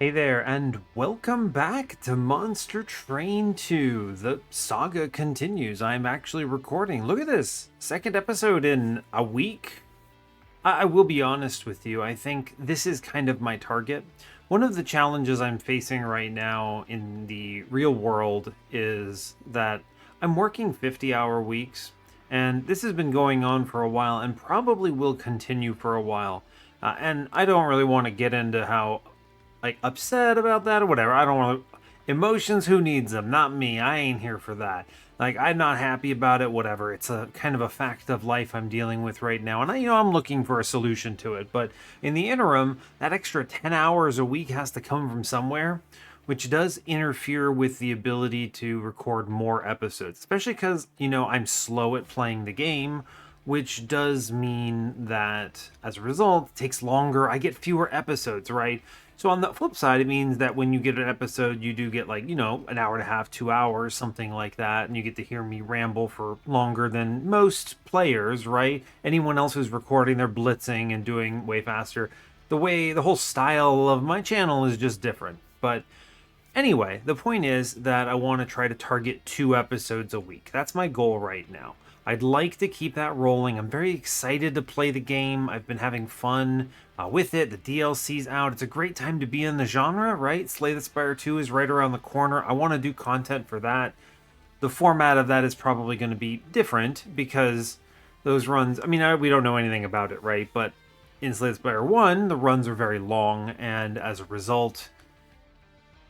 Hey there, and welcome back to Monster Train 2. The saga continues. I'm actually recording. Look at this. Second episode in a week. I will be honest with you. I think this is kind of my target. One of the challenges I'm facing right now in the real world is that I'm working 50-hour weeks, and this has been going on for a while and probably will continue for a while. And I don't really want to get into how upset about that or whatever. I don't want to. Emotions, who needs them? Not me. I ain't here for that. Like, I'm not happy about it, whatever. It's a kind of a fact of life I'm dealing with right now. And I'm looking for a solution to it. But in the interim, that extra 10 hours a week has to come from somewhere, which does interfere with the ability to record more episodes, especially because, I'm slow at playing the game, which does mean that as a result, it takes longer. I get fewer episodes, right? So on the flip side, it means that when you get an episode, you do get an hour and a half, 2 hours, something like that. And you get to hear me ramble for longer than most players, right? Anyone else who's recording, they're blitzing and doing way faster. The whole style of my channel is just different. But anyway, the point is that I want to try to target 2 episodes a week. That's my goal right now. I'd like to keep that rolling. I'm very excited to play the game. I've been having fun with it. The DLC's out. It's a great time to be in the genre, right? Slay the Spire 2 is right around the corner. I want to do content for that. The format of that is probably going to be different because those runs, we don't know anything about it, right? But in Slay the Spire 1, the runs are very long, and as a result,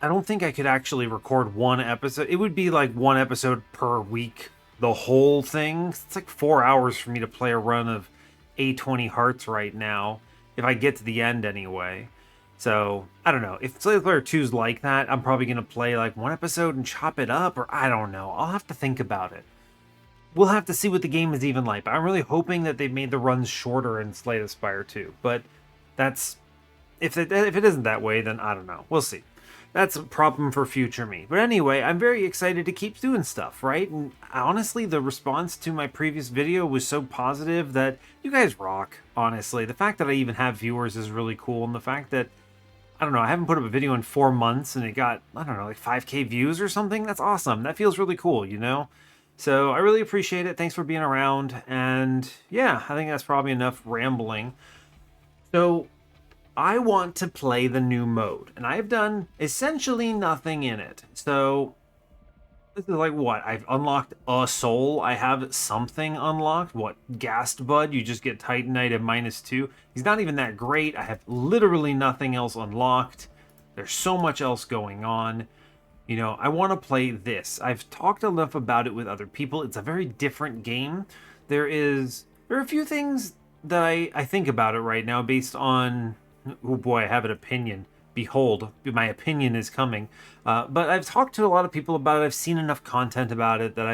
I don't think I could actually record one episode. It would be like one episode per week, the whole thing. It's like 4 hours for me to play a run of A20 Hearts right now, if I get to the end anyway. So, I don't know. If Slay the Spire 2 is like that, I'm probably going to play like one episode and chop it up, or I don't know. I'll have to think about it. We'll have to see what the game is even like. But I'm really hoping that they've made the runs shorter in Slay the Spire 2. But that's... If it isn't that way, then I don't know. We'll see. That's a problem for future me. But anyway, I'm very excited to keep doing stuff, right? And honestly, the response to my previous video was so positive that you guys rock, honestly. The fact that I even have viewers is really cool, and the fact that, I don't know, I haven't put up a video in 4 months and it got, I don't know, like 5K views or something, that's awesome. That feels really cool, So I really appreciate it. Thanks for being around. And yeah, I think that's probably enough rambling. So I want to play the new mode, and I've done essentially nothing in it. So this is like what? I've unlocked a soul. I have something unlocked. What? Ghast Bud? You just get Titanite at -2. He's not even that great. I have literally nothing else unlocked. There's so much else going on. I want to play this. I've talked enough about it with other people. It's a very different game. There are a few things that I think about it right now based on... Oh boy, I have an opinion. Behold, my opinion is coming. But I've talked to a lot of people about it. I've seen enough content about it that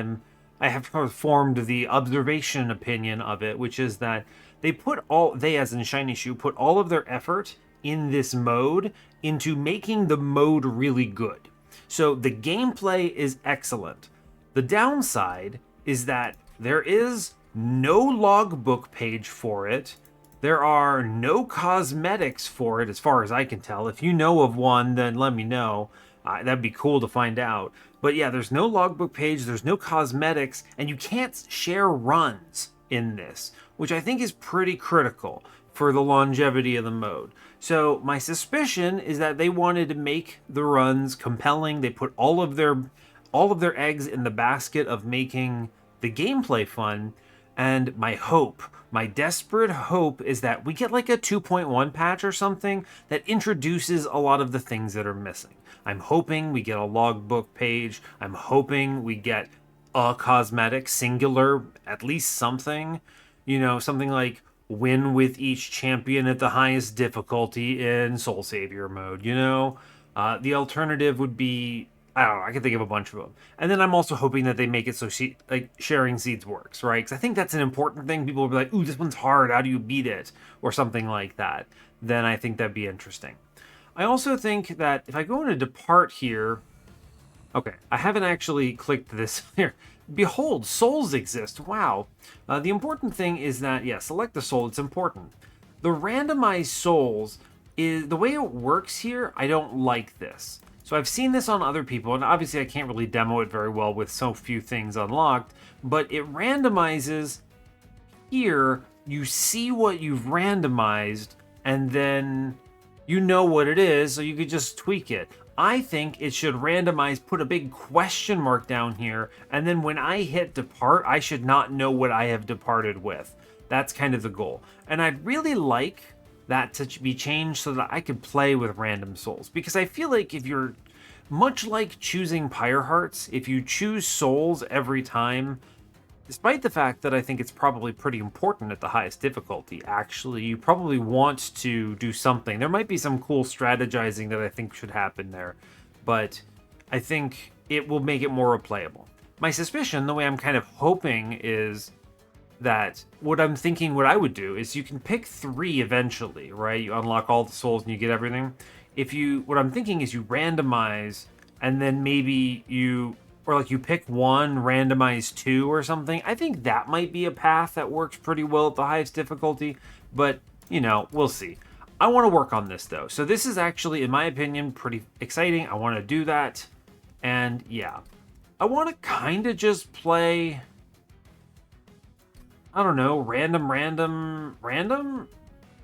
I have formed the observation opinion of it, which is that they as in Shiny Shoe, put all of their effort in this mode into making the mode really good. So the gameplay is excellent. The downside is that there is no logbook page for it. There are no cosmetics for it, as far as I can tell. If you know of one, then let me know. That'd be cool to find out. But yeah, there's no logbook page, there's no cosmetics, and you can't share runs in this, which I think is pretty critical for the longevity of the mode. So my suspicion is that they wanted to make the runs compelling. They put all of their eggs in the basket of making the gameplay fun, and my desperate hope is that we get like a 2.1 patch or something that introduces a lot of the things that are missing. I'm hoping we get a logbook page. I'm hoping we get a cosmetic, singular, at least something. Something like win with each champion at the highest difficulty in Soul Savior mode, The alternative would be... I don't know, I can think of a bunch of them. And then I'm also hoping that they make it so sharing seeds works, right? Because I think that's an important thing. People will be like, ooh, this one's hard, how do you beat it? Or something like that. Then I think that'd be interesting. I also think that if I go into Depart here... Okay, I haven't actually clicked this here. Behold, souls exist, wow. The important thing is that, select the soul, it's important. The randomized souls is the way it works here, I don't like this. So I've seen this on other people, and obviously I can't really demo it very well with so few things unlocked, but it randomizes here. You see what you've randomized, and then you know what it is, so you could just tweak it. I think it should randomize, put a big question mark down here, and then when I hit depart, I should not know what I have departed with. That's kind of the goal. And I'd really like that to be changed so that I could play with random souls. Because I feel like if you're, much like choosing Pyre Hearts, if you choose souls every time, despite the fact that I think it's probably pretty important at the highest difficulty, actually, you probably want to do something. There might be some cool strategizing that I think should happen there, but I think it will make it more replayable. My suspicion, the way I'm kind of hoping, is that what I'm thinking what I would do is you can pick 3 eventually, right? You unlock all the souls and you get everything. What I'm thinking is you randomize, and then maybe you pick 1, randomize 2 or something. I think that might be a path that works pretty well at the highest difficulty, but, we'll see. I want to work on this, though. So this is actually, in my opinion, pretty exciting. I want to do that, and yeah. I want to kind of just play, I don't know, random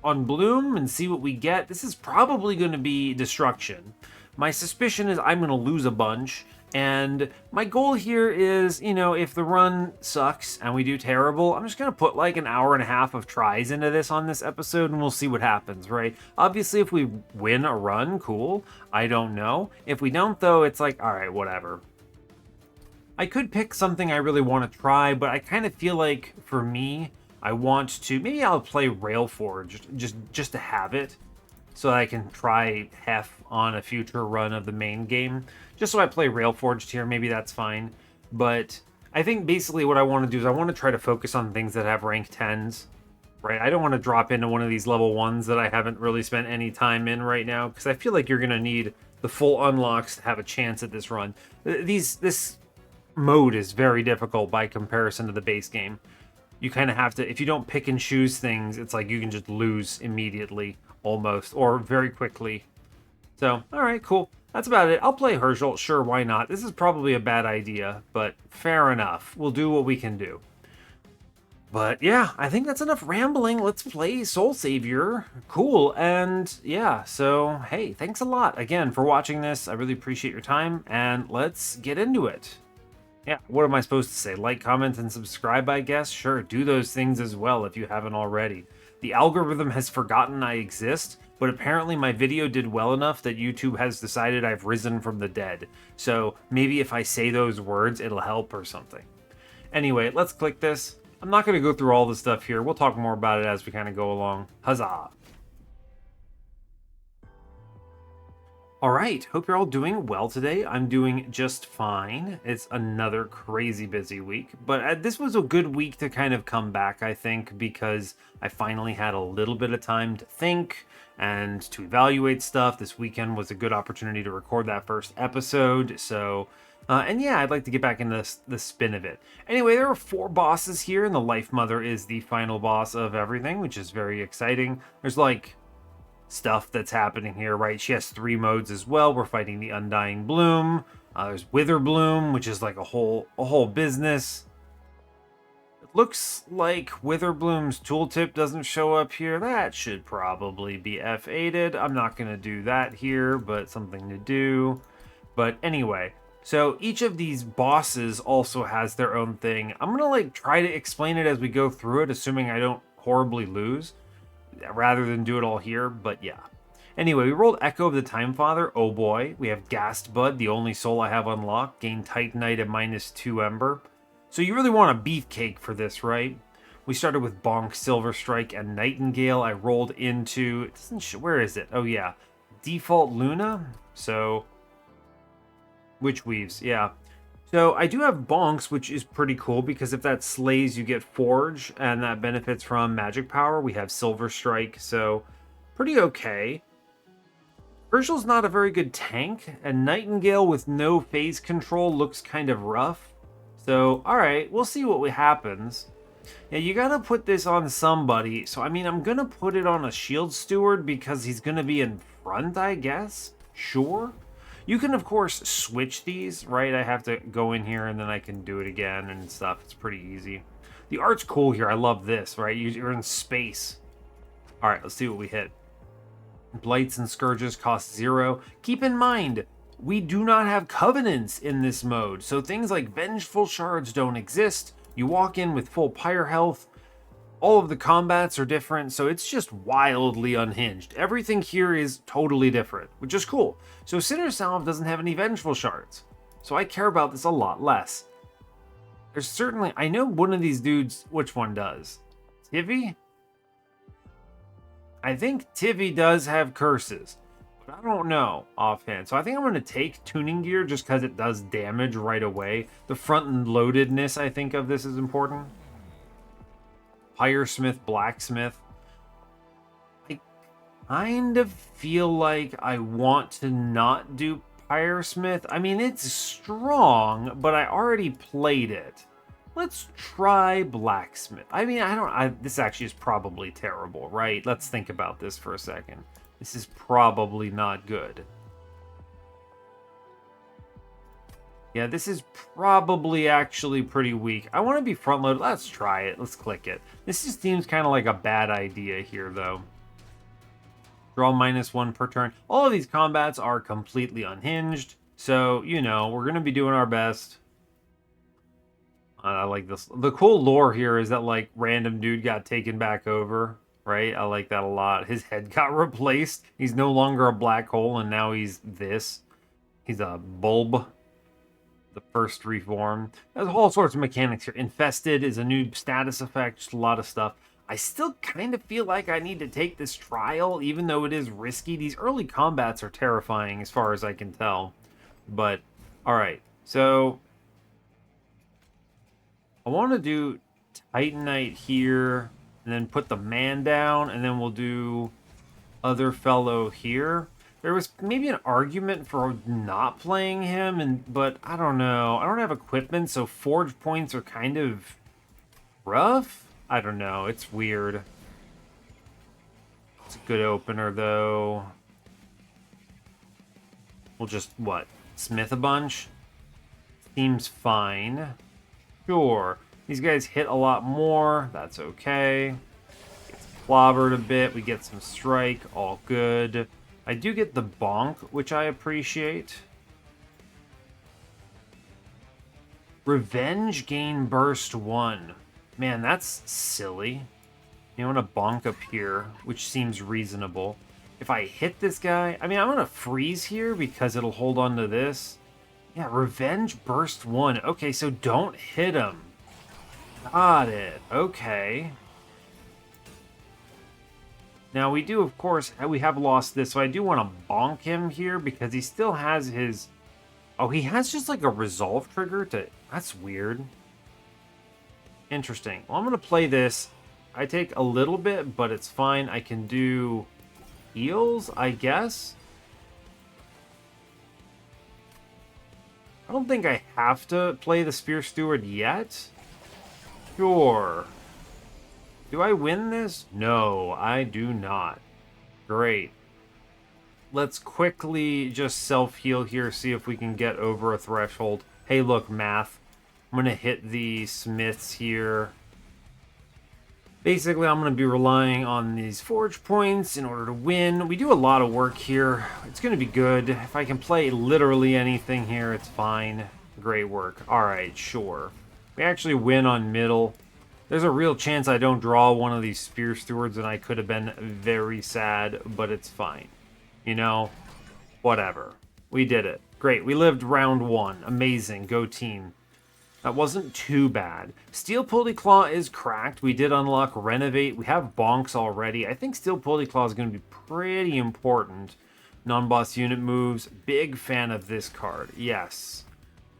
on Bloom and see what we get. This is probably going to be destruction. My suspicion is I'm going to lose a bunch, and my goal here is, if the run sucks and we do terrible, I'm just going to put like an hour and a half of tries into this on this episode, and we'll see what happens, right? Obviously, if we win a run, cool. I don't know. If we don't, though, it's like, all right, whatever. I could pick something I really want to try, but I kind of feel like, for me, I want to, maybe I'll play Railforged, just to have it, so that I can try Hef on a future run of the main game. Just so I play Railforged here, maybe that's fine. But I think basically what I want to do is I want to try to focus on things that have rank 10s, right? I don't want to drop into one of these level 1s that I haven't really spent any time in right now, because I feel like you're going to need the full unlocks to have a chance at this run. This mode is very difficult by comparison to the base game. You kind of have to, if you don't pick and choose things, it's like you can just lose immediately, almost, or very quickly. So, alright, cool. That's about it. I'll play Herzal, sure, why not? This is probably a bad idea, but fair enough. We'll do what we can do. But yeah, I think that's enough rambling. Let's play Soul Savior. Cool, and yeah, so hey, thanks a lot again for watching this. I really appreciate your time, and let's get into it. Yeah, what am I supposed to say? Like, comment, and subscribe, I guess? Sure, do those things as well if you haven't already. The algorithm has forgotten I exist, but apparently my video did well enough that YouTube has decided I've risen from the dead. So maybe if I say those words, it'll help or something. Anyway, let's click this. I'm not going to go through all the stuff here. We'll talk more about it as we kind of go along. Huzzah! Alright, hope you're all doing well today. I'm doing just fine. It's another crazy busy week, but this was a good week to kind of come back, I think, because I finally had a little bit of time to think and to evaluate stuff. This weekend was a good opportunity to record that first episode, so... and yeah, I'd like to get back into the spin of it. Anyway, there are 4 bosses here, and the Life Mother is the final boss of everything, which is very exciting. There's like stuff that's happening here, right? She has 3 modes as well. We're fighting the Undying Bloom. There's Wither Bloom, which is like a whole business. It looks like Wither Bloom's tooltip doesn't show up here. That should probably be F8'd. I'm not going to do that here, but something to do. But anyway, so each of these bosses also has their own thing. I'm gonna like try to explain it as we go through it, assuming I don't horribly lose, rather than do it all here, but yeah. Anyway, we rolled Echo of the Time Father. Oh boy. We have Ghast Bud, the only soul I have unlocked. Gain Titanite at -2 Ember. So you really want a beefcake for this, right? We started with Bonk, Silver Strike, and Nightingale. I rolled into... where is it? Oh yeah. Default Luna. So... Witch Weaves, yeah. So I do have Bonks, which is pretty cool, because if that slays, you get Forge, and that benefits from magic power. We have Silver Strike, so pretty okay. Herschel's not a very good tank, and Nightingale with no phase control looks kind of rough. So, alright, we'll see what happens. Yeah, you gotta put this on somebody. So, I mean, I'm gonna put it on a shield steward because he's gonna be in front, I guess. Sure. You can, of course, switch these, right? I have to go in here and then I can do it again and stuff. It's pretty easy. The art's cool here. I love this, right? You're in space. All right, let's see what we hit. Blights and Scourges cost 0. Keep in mind, we do not have covenants in this mode, so things like Vengeful Shards don't exist. You walk in with full pyre health. All of the combats are different, so it's just wildly unhinged. Everything here is totally different, which is cool. So Sinner's Salve doesn't have any Vengeful Shards, so I care about this a lot less. There's certainly... I know one of these dudes... Which one does? Tivy? I think Tivy does have curses, but I don't know offhand. So I think I'm going to take Tuning Gear just because it does damage right away. The front-loadedness, I think, of this is important. Pyresmith, Blacksmith. I kind of feel like I want to not do Pyresmith. I mean, it's strong, but I already played it. Let's try Blacksmith. I mean, this actually is probably terrible, right? Let's think about this for a second. This is probably not good. Yeah, this is probably actually pretty weak. I want to be front loaded. Let's try it. Let's click it. This just seems kind of like a bad idea here, though. Draw -1 per turn. All of these combats are completely unhinged. So, you know, we're going to be doing our best. I like this. The cool lore here is that, like, random dude got taken back over, right? I like that a lot. His head got replaced. He's no longer a black hole, and now he's this. He's a bulb. The first reform. There's all sorts of mechanics here. Infested is a new status effect. Just a lot of stuff. I still kind of feel like I need to take this trial, even though it is risky. These early combats are terrifying as far as I can tell. But, alright. So... I want to do Titanite here, and then put the man down, and then we'll do other fellow here. There was maybe an argument for not playing him, but I don't know. I don't have equipment, so forge points are kind of rough. I don't know. It's weird. It's a good opener, though. We'll just, what, smith a bunch? Seems fine. Sure. These guys hit a lot more. That's okay. Gets clobbered a bit. We get some strike. All good. I do get the bonk, which I appreciate. Revenge gain burst 1. Man, that's silly. You want to bonk up here, which seems reasonable. If I hit this guy... I mean, I'm going to freeze here because it'll hold on to this. Yeah, Revenge Burst 1. Okay, so don't hit him. Got it. Okay. Now, we do, of course, we have lost this, so I do want to bonk him here because he still has his... Oh, he has just like a resolve trigger to... That's weird. Interesting. Well, I'm going to play this. I take a little bit, but it's fine. I can do heals, I guess. I don't think I have to play the Spear Steward yet. Sure. Do I win this? No, I do not. Great. Let's quickly just self-heal here, see if we can get over a threshold. Hey, look, math. I'm going to hit the smiths here. Basically, I'm going to be relying on these forge points in order to win. We do a lot of work here. It's going to be good. If I can play literally anything here, it's fine. Great work. Alright, sure. We actually win on middle. There's a real chance I don't draw one of these Spear Stewards, and I could have been very sad, but it's fine. You know, whatever. We did it. Great. We lived round 1. Amazing. Go team. That wasn't too bad. Steel Pulley Claw is cracked. We did unlock Renovate. We have bonks already. I think Steel Pulley Claw is going to be pretty important. Non-boss unit moves. Big fan of this card. Yes.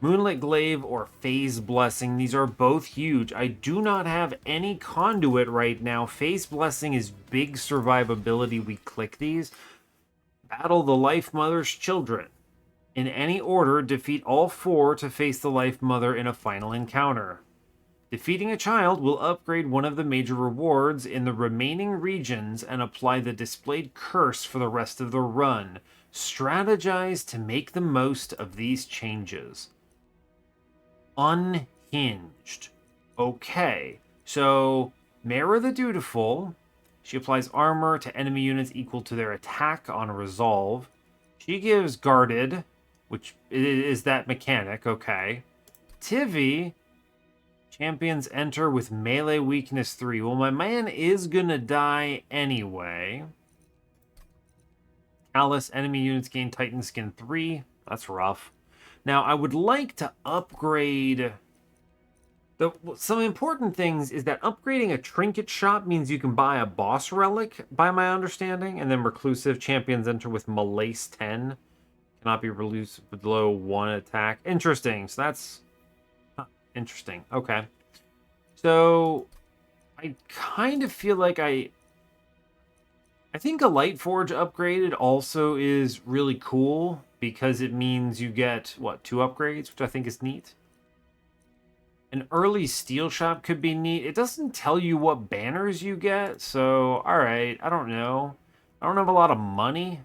Moonlit Glaive or Phase Blessing. These are both huge. I do not have any Conduit right now. Phase Blessing is big survivability. We click these. Battle the Life Mother's Children. In any order, defeat all 4 to face the Life Mother in a final encounter. Defeating a child will upgrade one of the major rewards in the remaining regions and apply the displayed curse for the rest of the run. Strategize to make the most of these changes. Unhinged. Okay, so Mara the Dutiful. She applies armor to enemy units equal to their attack on resolve. She gives guarded, which is that mechanic, okay. Tivy, champions enter with melee weakness 3. Well, my man is gonna die anyway. Alice, enemy units gain Titan Skin 3. That's rough. Now, I would like to upgrade... Some important things is that upgrading a trinket shop means you can buy a boss relic, by my understanding, and then reclusive champions enter with Malace 10. Cannot be released below 1 attack. Interesting. So that's interesting. Okay. So I kind of feel like I think a Lightforge upgraded also is really cool because it means you get, what, 2 upgrades, which I think is neat. An early steel shop could be neat. It doesn't tell you what banners you get, so alright, I don't know. I don't have a lot of money.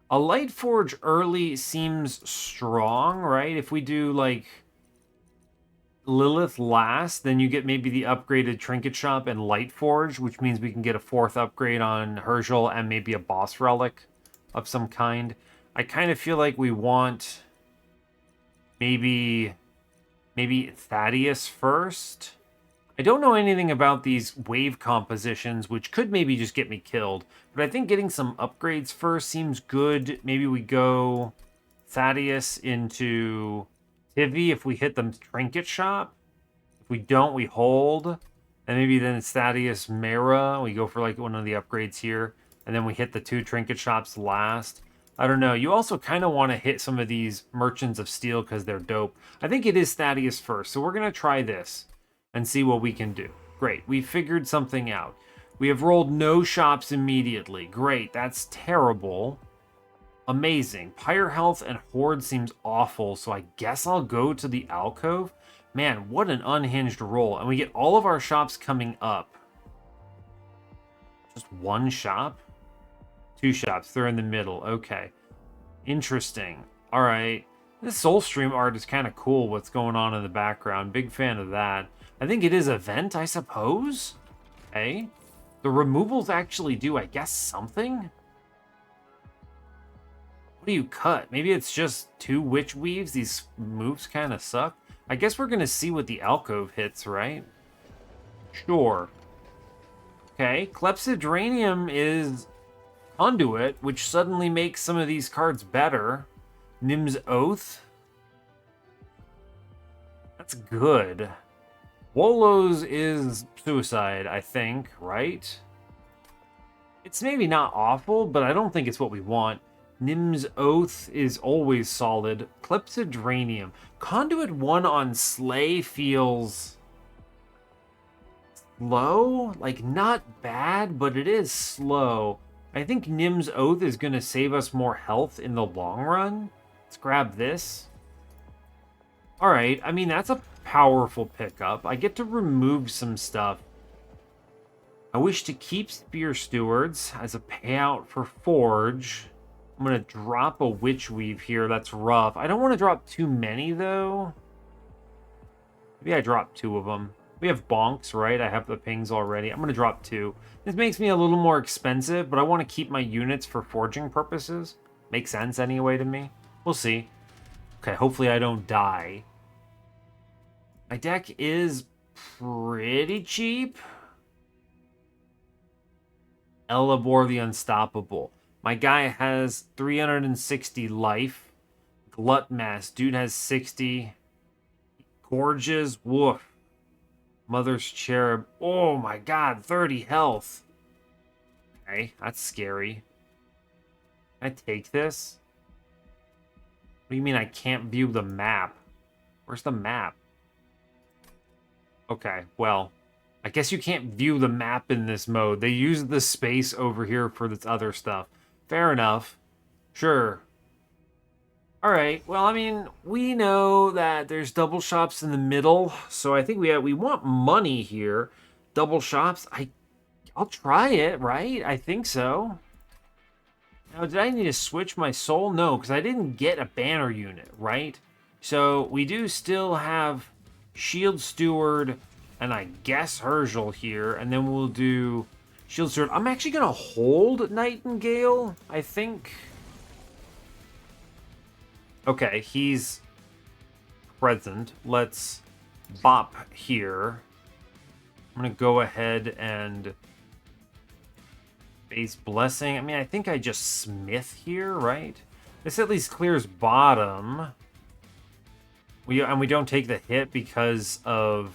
A Lightforge early seems strong, right? If we do, like, Lilith last, then you get maybe the upgraded trinket shop and Lightforge, which means we can get a 4th upgrade on Herzal and maybe a boss relic of some kind. I kind of feel like we want maybe Thaddeus first. I don't know anything about these wave compositions, which could maybe just get me killed. But I think getting some upgrades first seems good. Maybe we go Thaddeus into Tivy if we hit the trinket shop. If we don't, we hold. And maybe then it's Thaddeus Mara. We go for like one of the upgrades here. And then we hit the 2 trinket shops last. I don't know. You also kind of want to hit some of these Merchants of Steel because they're dope. I think it is Thaddeus first. So we're going to try this and see what we can do. Great. We figured something out. We have rolled no shops immediately. Great. That's terrible. Amazing. Pyre health and horde seems awful, so I guess I'll go to the alcove. Man, what an unhinged roll. And we get all of our shops coming up. Just 1 shop? 2 shops. They're in the middle. Okay. Interesting. All right. This Soulstream art is kind of cool, what's going on in the background. Big fan of that. I think it is a vent, I suppose? Okay. The removals actually do, I guess, something? What do you cut? Maybe it's just 2 witch weaves? These moves kind of suck. I guess we're going to see what the alcove hits, right? Sure. Okay. Clepsydranium is Conduit, which suddenly makes some of these cards better. Nim's Oath. That's good. Wolos is Suicide, I think, right? It's maybe not awful, but I don't think it's what we want. Nim's Oath is always solid. Clepsydranium. Conduit 1 on Slay feels slow? Like, not bad, but it is slow. I think Nim's Oath is going to save us more health in the long run. Let's grab this. Alright, I mean, that's a powerful pickup. I get to remove some stuff. I wish to keep Spear Stewards as a payout for Forge. I'm going to drop a Witch Weave here. That's rough. I don't want to drop too many, though. Maybe I drop 2 of them. We have bonks, right? I have the pings already. I'm going to drop 2. This makes me a little more expensive, but I want to keep my units for forging purposes. Makes sense anyway to me. We'll see. Okay, hopefully I don't die. My deck is pretty cheap. Elabor the Unstoppable. My guy has 360 life. Glutmass. Dude has 60. Gorges. Woof. Mother's Cherub. Oh my god, 30 health. Okay, that's scary. Can I take this? What do you mean I can't view the map? Where's the map? Okay, well, I guess you can't view the map in this mode. They use the space over here for this other stuff. Fair enough. Sure. All right. Well, I mean, we know that there's double shops in the middle, so I think we want money here. Double shops. I'll try it, right? I think so. Now, did I need to switch my soul? No, because I didn't get a banner unit, right? So we do still have Shield Steward and I guess Herzal here, and then we'll do Shield Steward. I'm actually gonna hold Nightingale, I think. Okay, he's present. Let's bop here. I'm gonna go ahead and base blessing. I mean, I think I just smith here, right? This at least clears bottom. We don't take the hit because of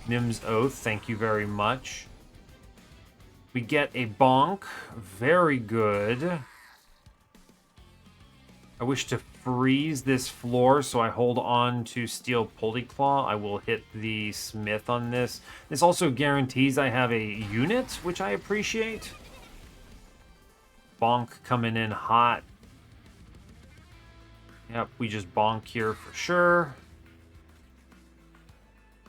Nim's Oath. Thank you very much. We get a bonk. Very good. I wish to freeze this floor, so I hold on to Steel Pulley Claw. I will hit the smith on this. This also guarantees I have a unit, which I appreciate. Bonk coming in hot. Yep, we just bonk here for sure.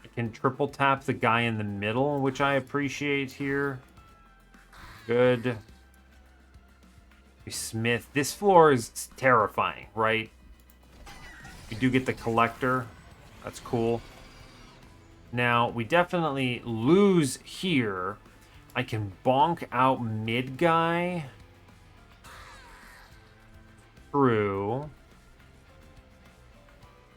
I can triple tap the guy in the middle, which I appreciate here. Good. We smith. This floor is terrifying, right? We do get the collector. That's cool. Now, we definitely lose here. I can bonk out mid guy. True.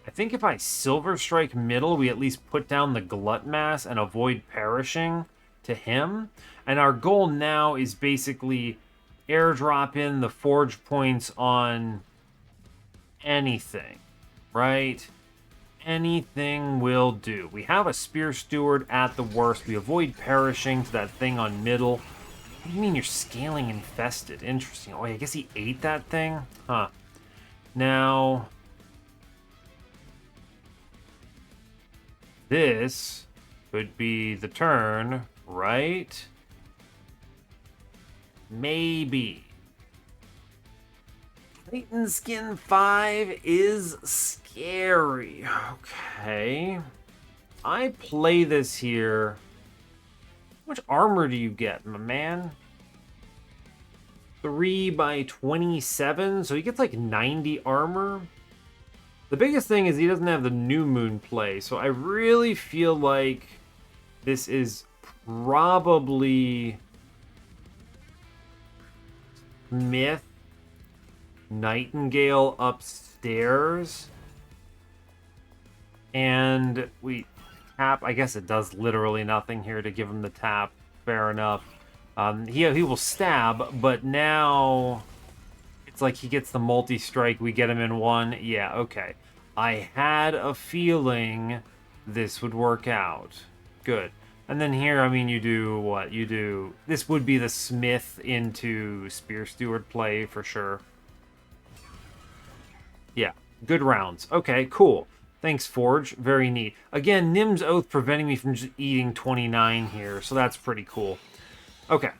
I think if I Silver Strike middle, we at least put down the Glut Mass and avoid perishing to him. And our goal now is basically airdrop in the Forge points on anything, right? Anything will do. We have a Spear Steward at the worst. We avoid perishing to that thing on middle. What do you mean you're scaling infested? Interesting. Oh, I guess he ate that thing? Huh. Now, this could be the turn, right? Maybe. Titan Skin 5 is scary. Okay. I play this here. How much armor do you get, my man? 3 by 27, so he gets like 90 armor. The biggest thing is he doesn't have the New Moon play, so I really feel like this is probably Myth Nightingale upstairs. And we tap. I guess it does literally nothing here to give him the tap. Fair enough. He will stab, but now it's like he gets the multi-strike. We get him in one. Yeah, okay. I had a feeling this would work out. Good. And then here, I mean, you do what? You do... This would be the Smith into Spear Steward play for sure. Yeah, good rounds. Okay, cool. Thanks, Forge. Very neat. Again, Nim's Oath preventing me from just eating 29 here, so that's pretty cool. Okay.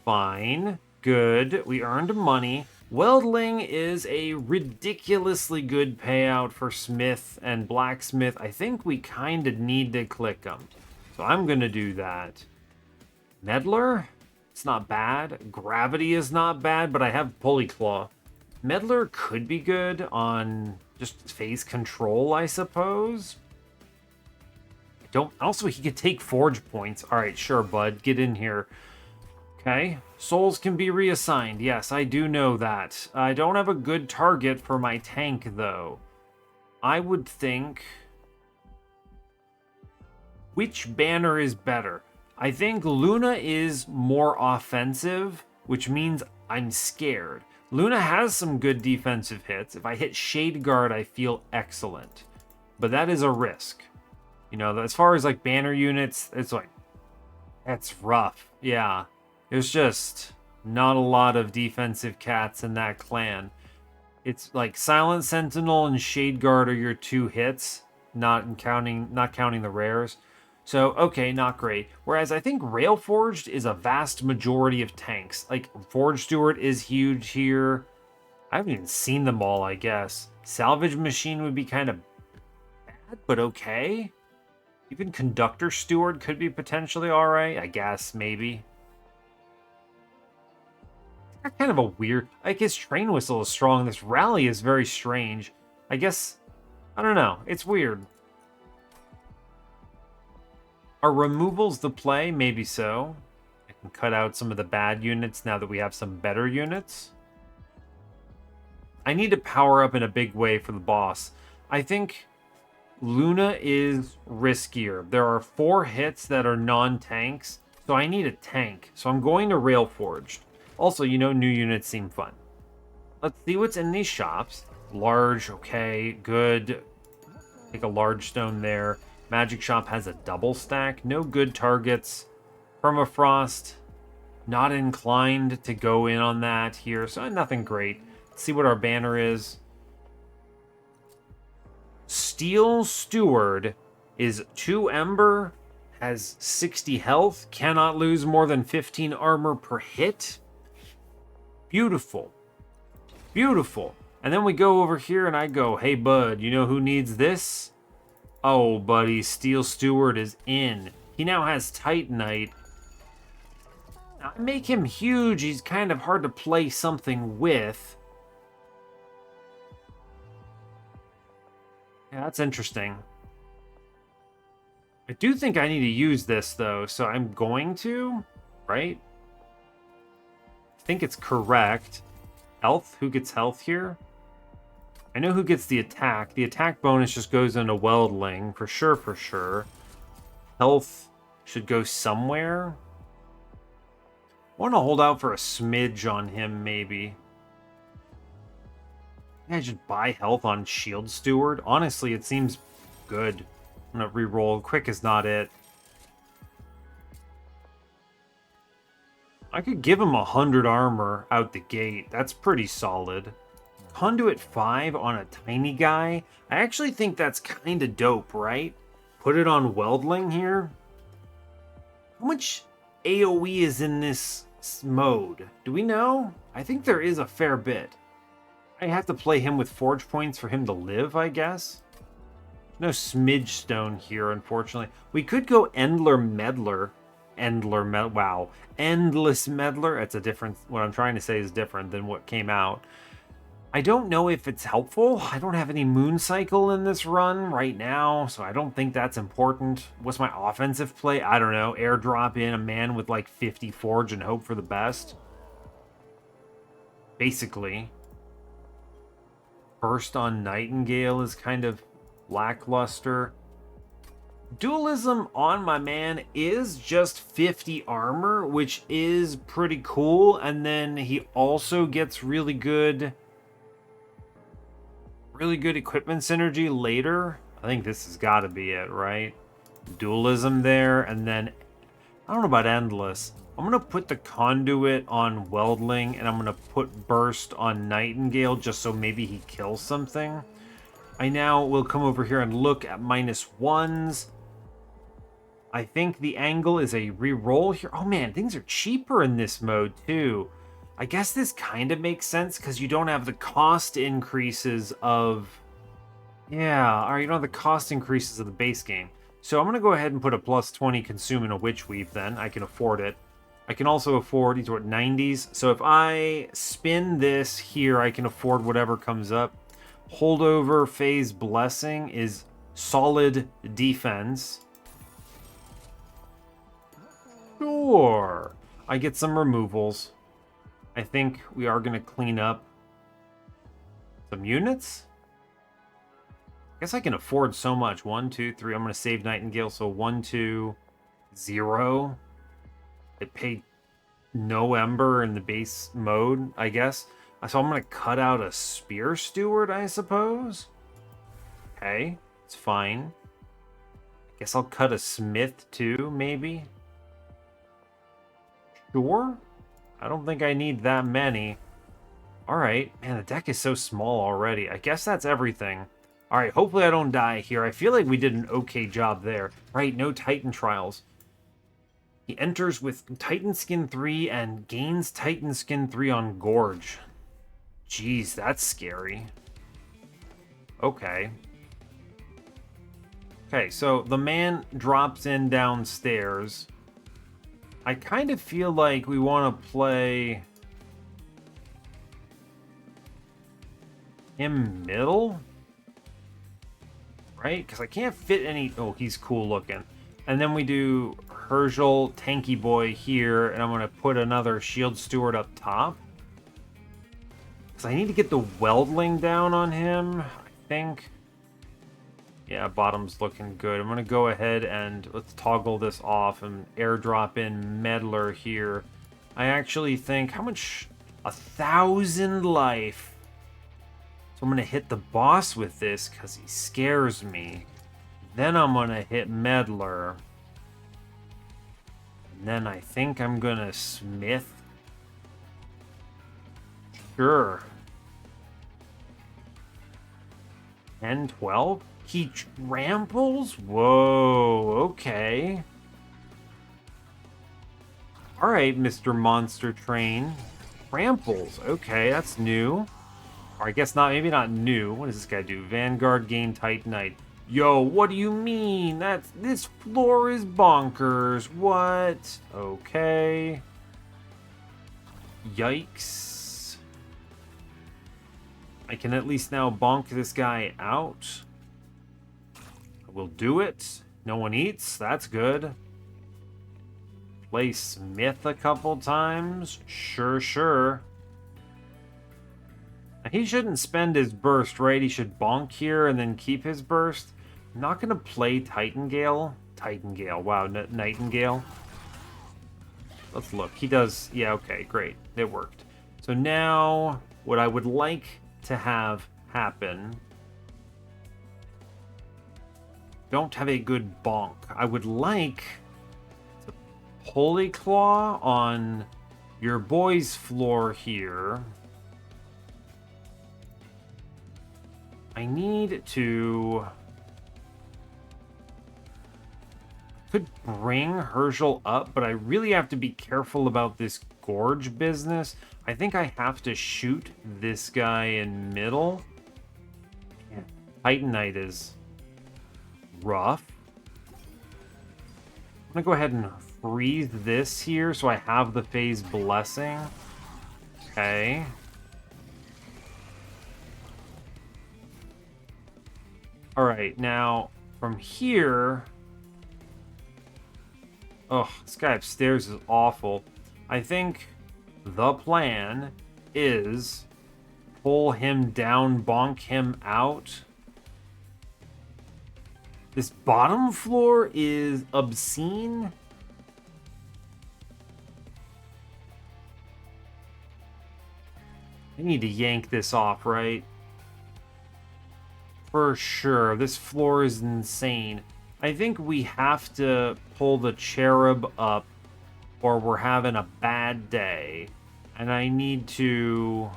Fine. Good. We earned money. Weldling is a ridiculously good payout for Smith and Blacksmith. I think we kind of need to click them. So I'm going to do that. Meddler? It's not bad. Gravity is not bad, but I have Pulley Claw. Meddler could be good on just phase control, I suppose. Also, he could take Forge points. All right, sure, bud. Get in here. Okay. Souls can be reassigned. Yes, I do know that. I don't have a good target for my tank, though. I would think... Which banner is better? I think Luna is more offensive, which means I'm scared. Luna has some good defensive hits. If I hit Shade Guard, I feel excellent. But that is a risk. You know, as far as like banner units, it's like... That's rough. Yeah. There's just not a lot of defensive cats in that clan. It's like Silent Sentinel and Shade Guard are your two hits, not counting the rares. So, okay, not great. Whereas I think Railforged is a vast majority of tanks. Like, Forge Steward is huge here. I haven't even seen them all, I guess. Salvage machine would be kind of bad, but okay. Even conductor steward could be potentially alright, I guess, maybe. Kind of a weird... I guess train whistle is strong. This rally is very strange. I guess... I don't know. It's weird. Are removals the play? Maybe so. I can cut out some of the bad units now that we have some better units. I need to power up in a big way for the boss. I think Luna is riskier. There are 4 hits that are non-tanks, so I need a tank. So I'm going to Railforged. Also, you know, new units seem fun. Let's see what's in these shops. Large, okay, good. Take a large stone there. Magic shop has a double stack. No good targets. Permafrost, not inclined to go in on that here, so nothing great. Let's see what our banner is. Steel Steward is 2 Ember, has 60 health, cannot lose more than 15 armor per hit. Beautiful. Beautiful. And then we go over here and I go, hey bud, you know who needs this? Oh buddy, Steel Steward is in. He now has Titanite. I make him huge, he's kind of hard to play something with. Yeah, that's interesting. I do think I need to use this though, so I'm going to, right? I think it's correct. Health? Who gets health here? I know who gets the attack. The attack bonus just goes into Weldling, for sure, for sure. Health should go somewhere. I want to hold out for a smidge on him, maybe. I should buy health on Shield Steward. Honestly, it seems good. I'm going to reroll. Quick is not it. I could give him 100 armor out the gate. That's pretty solid. Conduit 5 on a tiny guy. I actually think that's kind of dope, right? Put it on Weldling here. How much AoE is in this mode? Do we know? I think there is a fair bit. I have to play him with Forge points for him to live, I guess. No Smidge Stone here, unfortunately. We could go Endler Meddler. Wow. Endless Meddler. That's a different... What I'm trying to say is different than what came out. I don't know if it's helpful. I don't have any Moon Cycle in this run right now, so I don't think that's important. What's my offensive play? I don't know. Airdrop in a man with like 50 Forge and hope for the best. Basically. Burst on Nightingale is kind of lackluster. Dualism on my man is just 50 armor, which is pretty cool. And then he also gets really good equipment synergy later. I think this has got to be it, right? Dualism there, and then I don't know about Endless. I'm going to put the Conduit on Weldling, and I'm going to put Burst on Nightingale just so maybe he kills something. I now will come over here and look at -1s. I think the angle is a reroll here. Oh man, things are cheaper in this mode too. I guess this kind of makes sense because you don't have the cost increases of... Yeah, alright, you don't have the cost increases of the base game. So I'm going to go ahead and put a +20 consume in a Witch Weave then. I can afford it. I can also afford, these are what, 90s? So if I spin this here, I can afford whatever comes up. Holdover Phase Blessing is solid defense. Sure. I get some removals. I think we are going to clean up some units. I guess I can afford so much. 1, 2, 3. I'm going to save Nightingale. So 1, 2, 0. It paid no Ember in the base mode, I guess. So I'm going to cut out a Spear Steward, I suppose. Okay, it's fine. I guess I'll cut a Smith too, maybe. Sure. I don't think I need that many. Alright. Man, the deck is so small already. I guess that's everything. Alright, hopefully I don't die here. I feel like we did an okay job there. Right, no Titan Trials. He enters with Titan Skin 3 and gains Titan Skin 3 on Gorge. Jeez, that's scary. Okay. Okay, so the man drops in downstairs. I kind of feel like we want to play him middle, right? Because I can't fit any... Oh, he's cool looking. And then we do Herzal, Tanky Boy here, and I'm going to put another Shield Steward up top. Because I need to get the Weldling down on him, I think. Yeah, bottom's looking good. I'm going to go ahead and let's toggle this off and airdrop in Meddler here. I actually think, how much? 1,000 life. So I'm going to hit the boss with this because he scares me. Then I'm going to hit Meddler. And then I think I'm going to Smith. Sure. 10, 12? He tramples? Whoa, okay. Alright, Mr. Monster Train. Tramples, okay, that's new. Or I guess not, maybe not new. What does this guy do? Vanguard, gain Titanite. Yo, what do you mean? This floor is bonkers. What? Okay. Yikes. I can at least now bonk this guy out. We'll do it. No one eats. That's good. Play Smith a couple times. Sure. He shouldn't spend his burst, right? He should bonk here and then keep his burst. I'm not going to play Titanigale. Wow, Nightingale. Let's look. He does... Yeah, okay, great. It worked. So now, what I would like to have happen... Don't have a good bonk. I would like to Holy Claw on your boy's floor here. I need to... Could bring Herzal up, but I really have to be careful about this gorge business. I think I have to shoot this guy in middle. Yeah. Titanite is rough. I'm gonna go ahead and freeze this here so I have the phase blessing. Okay. Alright, now from here... Oh, this guy upstairs is awful. I think the plan is pull him down, bonk him out. This bottom floor is obscene. I need to yank this off, right? For sure. This floor is insane. I think we have to pull the cherub up or we're having a bad day. And I need to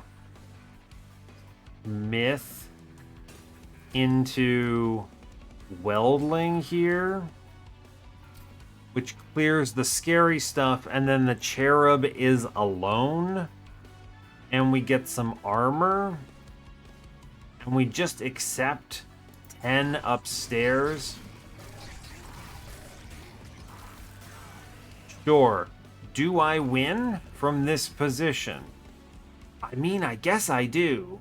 myth into Weldling here, which clears the scary stuff, and then the cherub is alone, and we get some armor, and we just accept 10 upstairs. Sure. Do I win from this position? I mean, I guess I do.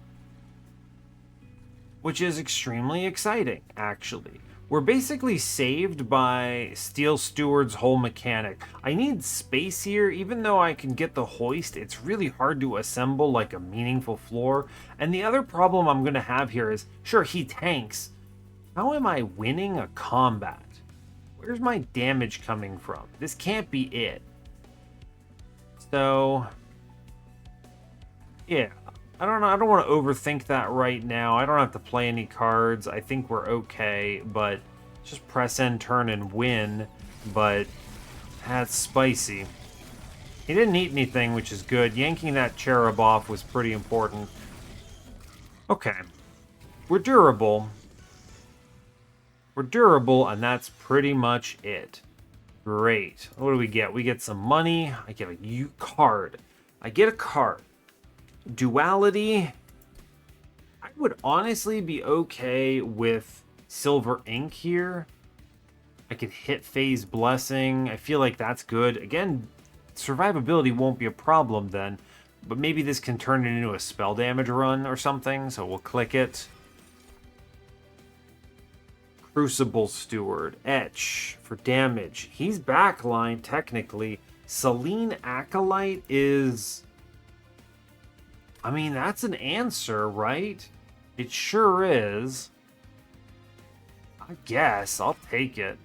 Which is extremely exciting, actually. We're basically saved by Steel Steward's whole mechanic. I need space here. Even though I can get the hoist, it's really hard to assemble like a meaningful floor. And the other problem I'm going to have here is, sure, he tanks. How am I winning a combat? Where's my damage coming from? This can't be it. So, yeah. I don't know. I don't want to overthink that right now. I don't have to play any cards. I think we're okay, but just press end turn and win. But that's spicy. He didn't eat anything, which is good. Yanking that cherub off was pretty important. Okay. We're durable. We're durable, and that's pretty much it. Great. What do we get? We get some money. I get a card. I get a card. Duality, would honestly be okay with silver ink here. I could hit Phase Blessing. I feel like that's good. Again, survivability won't be a problem then, but maybe this can turn it into a spell damage run or something, so we'll click it. Crucible Steward, Etch for damage. He's backline, technically. Selene Acolyte is... I mean, that's an answer, right? It sure is. I guess. I'll take it.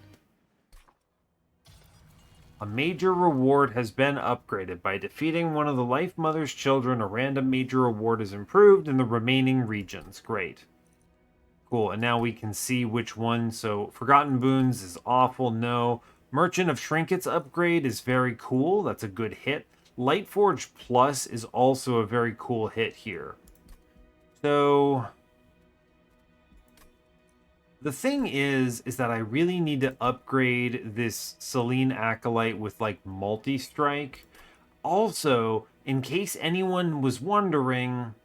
A major reward has been upgraded. By defeating one of the Life Mother's children, a random major reward is improved in the remaining regions. Great. Cool, and now we can see which one. So, Forgotten Boons is awful, no. Merchant of Trinkets upgrade is very cool. That's a good hit. Lightforged Plus is also a very cool hit here. So, the thing is that I really need to upgrade this Selene Acolyte with, like, multi-strike. Also, in case anyone was wondering,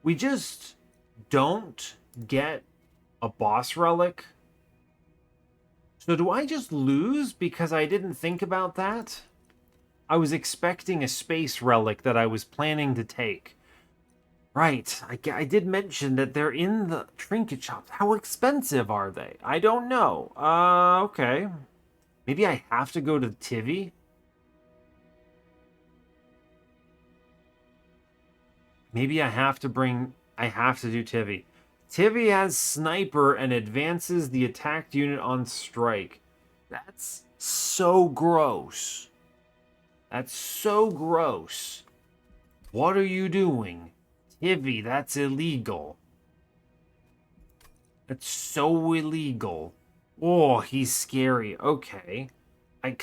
we just don't get a boss relic. So do I just lose because I didn't think about that? I was expecting a space relic that I was planning to take. Right, I did mention that they're in the trinket shops. How expensive are they? I don't know. Okay. Maybe I have to go to Tivy? Maybe I have to do Tivy. Tivy has Sniper and advances the attacked unit on strike. That's so gross. That's so gross. What are you doing? Tivy, that's illegal. That's so illegal. Oh, he's scary. Okay. I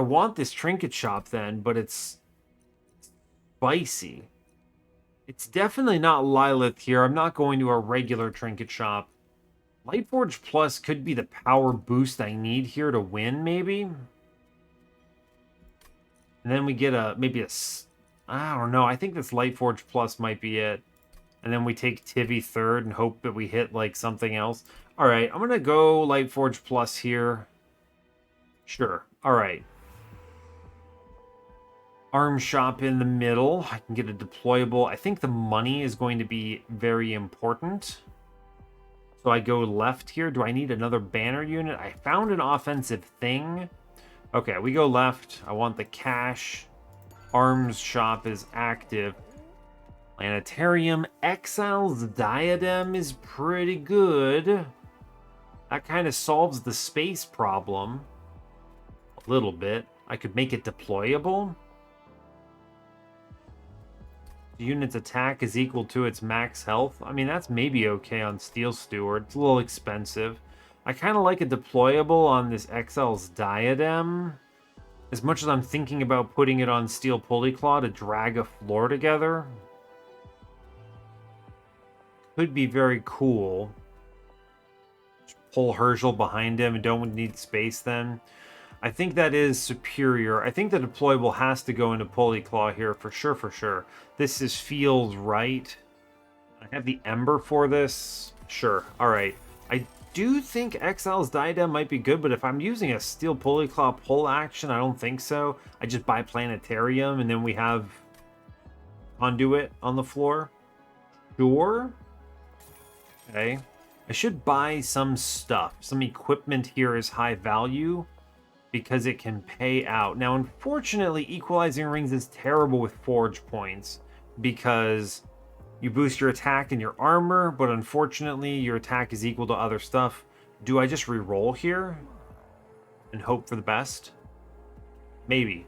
want this trinket shop then, but it's spicy. It's definitely not Lilith here. I'm not going to a regular trinket shop. Lightforged Plus could be the power boost I need here to win, maybe? And then we get I don't know. I think this Lightforged Plus might be it. And then we take Tivy third and hope that we hit, like, something else. Alright, I'm going to go Lightforged Plus here. Sure. Alright. Arm shop in the middle. I can get a deployable. I think the money is going to be very important. So I go left here. Do I need another banner unit? I found an offensive thing. Okay, we go left. I want the cash. Arms shop is active. Planetarium Exile's Diadem is pretty good. That kind of solves the space problem. A little bit. I could make it deployable. The unit's attack is equal to its max health. I mean, that's maybe okay on Steel Steward. It's a little expensive. I kind of like a deployable on this Exile's Diadem. As much as I'm thinking about putting it on Steel Pulleyclaw to drag a floor together. Could be very cool. Just pull Herzal behind him and don't need space then. I think that is superior. I think the deployable has to go into Pulleyclaw here for sure, for sure. This feels right. I have the Ember for this. Sure. All right. I do think Exile's Diadem might be good, but if I'm using a Steel Pulleyclaw pull action, I don't think so. I just buy Planetarium and then we have Conduit on the floor. Sure. Okay. I should buy some stuff. Some equipment here is high value because it can pay out. Now, unfortunately, Equalizing Rings is terrible with Forge points because you boost your attack and your armor, but unfortunately, your attack is equal to other stuff. Do I just re-roll here and hope for the best? Maybe.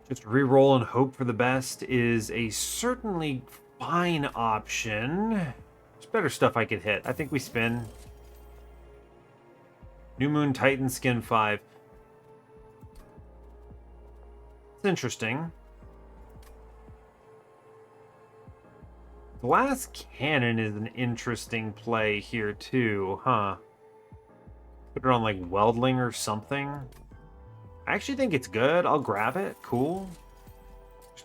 Just re-roll and hope for the best is a certainly fine option. There's better stuff I could hit. I think we spin. New Moon Titan Skin 5. It's interesting. Glass Cannon is an interesting play here too, huh? Put it on like Weldling or something. I actually think it's good. I'll grab it. Cool.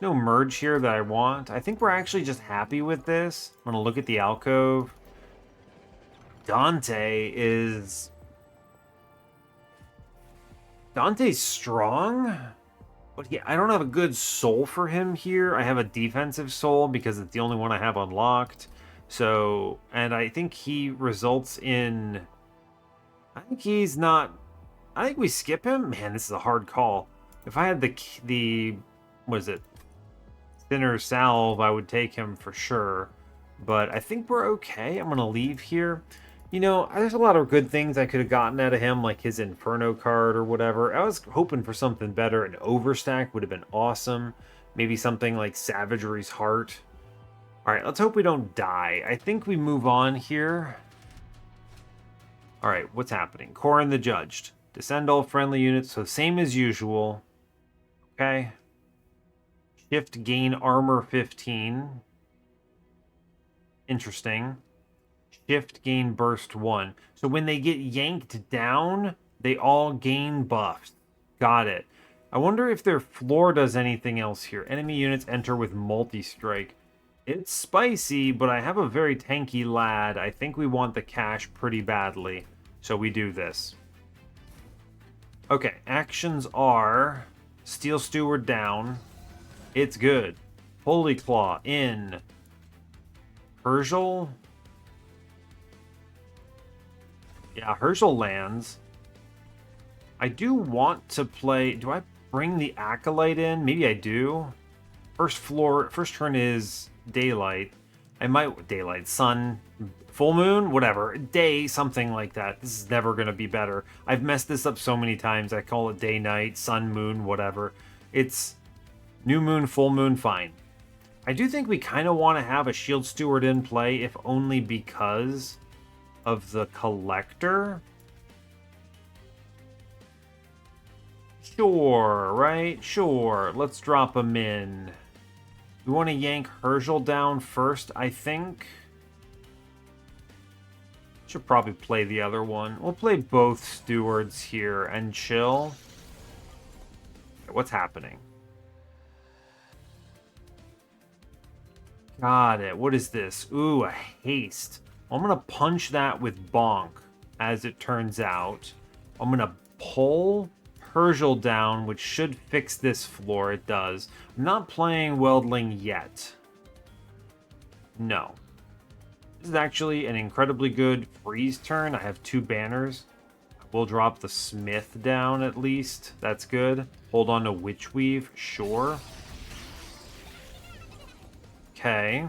There's no merge here that I want. I think we're actually just happy with this. I'm gonna look at the alcove. Dante's strong, but I don't have a good soul for him here. I have a defensive soul because it's the only one I have unlocked. So, and I think he results in... I think he's not... I think we skip him. Man, this is a hard call. If I had the what is it? Thinner salve, I would take him for sure. But I think we're okay. I'm going to leave here. You know, there's a lot of good things I could have gotten out of him, like his Inferno card or whatever. I was hoping for something better. An Overstack would have been awesome. Maybe something like Savagery's Heart. All right, let's hope we don't die. I think we move on here. All right, what's happening? Corin the Judged. Descend all friendly units, so same as usual. Okay. Shift gain armor 15. Interesting. Shift gain burst 1. So when they get yanked down, they all gain buffs. Got it. I wonder if their floor does anything else here. Enemy units enter with multi-strike. It's spicy, but I have a very tanky lad. I think we want the cash pretty badly. So we do this. Okay, actions are Steel Steward down. It's good. Holy Claw in. Herzal. Yeah, Herzal lands. I do want to play... Do I bring the Acolyte in? Maybe I do. First turn is Daylight. I might... Daylight, Sun, Full Moon, whatever. Day, something like that. This is never going to be better. I've messed this up so many times. I call it Day, Night, Sun, Moon, whatever. It's New Moon, Full Moon, fine. I do think we kind of want to have a Shield Steward in play, if only because of the Collector. Sure, right? Sure. Let's drop him in. We want to yank Herzal down first, I think. Should probably play the other one. We'll play both stewards here and chill. What's happening? Got it. What is this? Ooh, a haste. I'm going to punch that with Bonk, as it turns out. I'm going to pull Herzal down, which should fix this floor. It does. I'm not playing Weldling yet. No. This is actually an incredibly good freeze turn. I have 2 banners. We'll drop the Smith down at least. That's good. Hold on to Witchweave. Sure. Okay.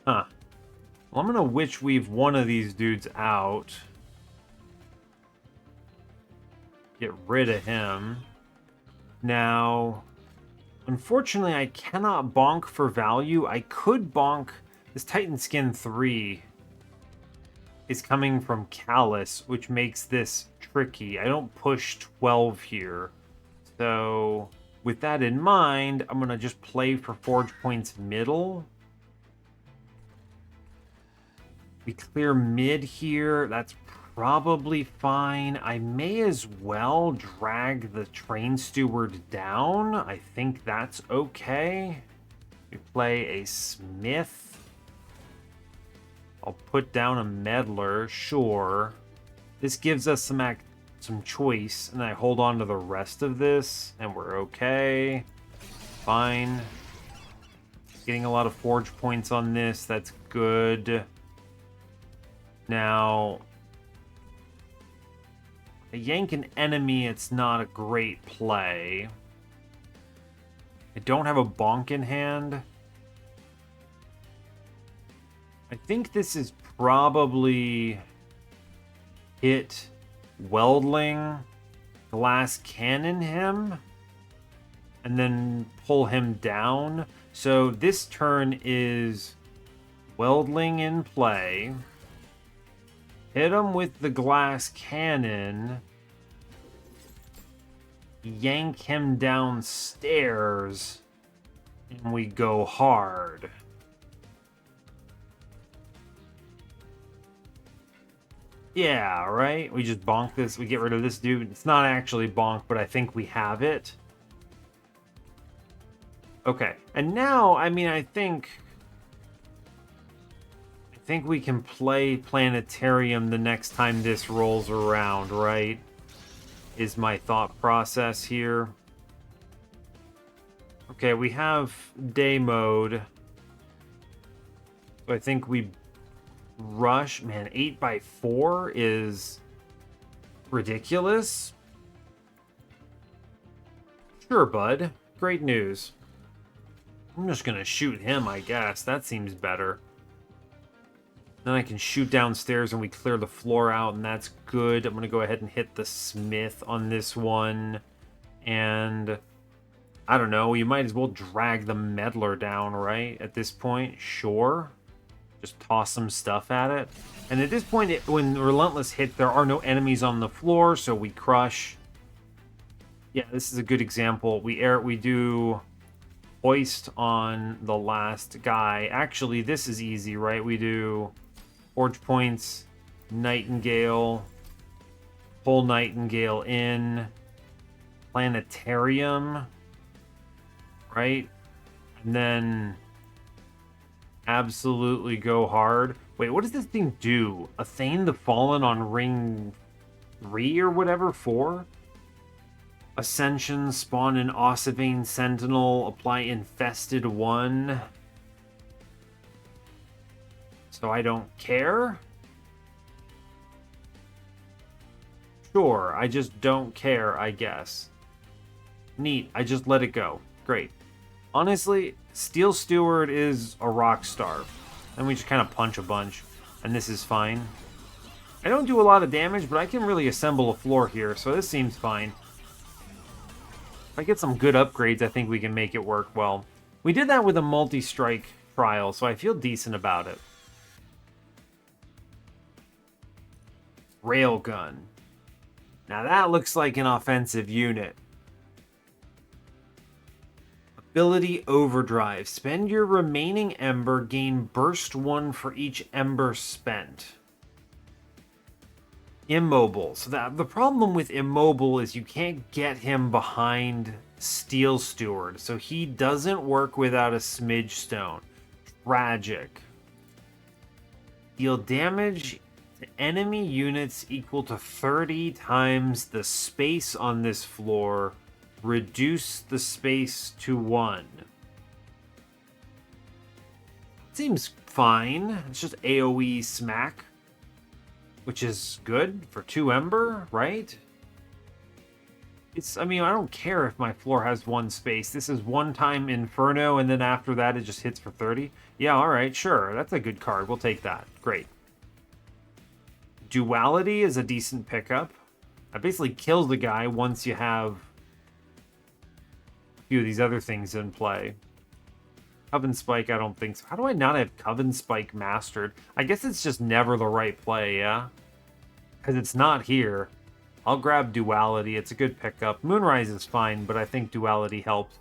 Huh. Well, I'm going to Witchweave one of these dudes out. Get rid of him. Now, unfortunately, I cannot bonk for value. I could bonk. This Titan Skin 3 is coming from Callus, which makes this tricky. I don't push 12 here. So, with that in mind, I'm going to just play for Forge Points middle. We clear mid here. That's probably fine. I may as well drag the Train Steward down. I think that's okay. We play a Smith. I'll put down a Meddler, sure. This gives us some choice, and I hold on to the rest of this, and we're okay. Fine. Getting a lot of Forge Points on this. That's good. Now, a yank an enemy, it's not a great play. I don't have a bonk in hand. I think this is probably hit Weldling, Glass Cannon him, and then pull him down. So this turn is Weldling in play. Hit him with the Glass Cannon. Yank him downstairs. And we go hard. Yeah, right? We just bonk this. We get rid of this dude. It's not actually bonk, but I think we have it. Okay. And now, I mean, I think we can play Planetarium the next time this rolls around, right? Is my thought process here. Okay, we have day mode. So I think we rush. Man, 8x4 is ridiculous. Sure, bud. Great news. I'm just gonna shoot him, I guess. That seems better. Then I can shoot downstairs and we clear the floor out, and that's good. I'm gonna go ahead and hit the smith on this one. And I don't know, you might as well drag the meddler down, right? At this point, sure. Just toss some stuff at it. And at this point, when Relentless hit, there are no enemies on the floor, so we crush. Yeah, this is a good example. We do hoist on the last guy. Actually, this is easy, right? We do Forge points, Nightingale, pull Nightingale in, Planetarium, right? And then absolutely go hard. Wait, what does this thing do? Athane the Fallen on ring 3 or whatever? 4? Ascension, spawn an Ossivane Sentinel, apply Infested 1. So I don't care? Sure, I just don't care, I guess. Neat, I just let it go. Great. Honestly, Steel Steward is a rock star. And we just kind of punch a bunch, and this is fine. I don't do a lot of damage, but I can really assemble a floor here, so this seems fine. If I get some good upgrades, I think we can make it work well. We did that with a multi-strike trial, so I feel decent about it. Railgun. Now that looks like an offensive unit. Ability Overdrive. Spend your remaining Ember, gain Burst 1 for each Ember spent. Immobile. So the problem with Immobile is you can't get him behind Steel Steward. So he doesn't work without a Smidge Stone. Tragic. Deal damage to enemy units equal to 30 times the space on this floor. Reduce the space to 1. Seems fine. It's just AoE smack, which is good for 2 Ember, right? I mean, I don't care if my floor has 1 space. This is 1 time Inferno, and then after that it just hits for 30. Yeah, alright, sure. That's a good card. We'll take that. Great. Duality is a decent pickup. It basically kills the guy once you have a few of these other things in play. Coven Spike, I don't think so. How do I not have Coven Spike mastered? I guess it's just never the right play, yeah? Because it's not here. I'll grab Duality. It's a good pickup. Moonrise is fine, but I think Duality helps.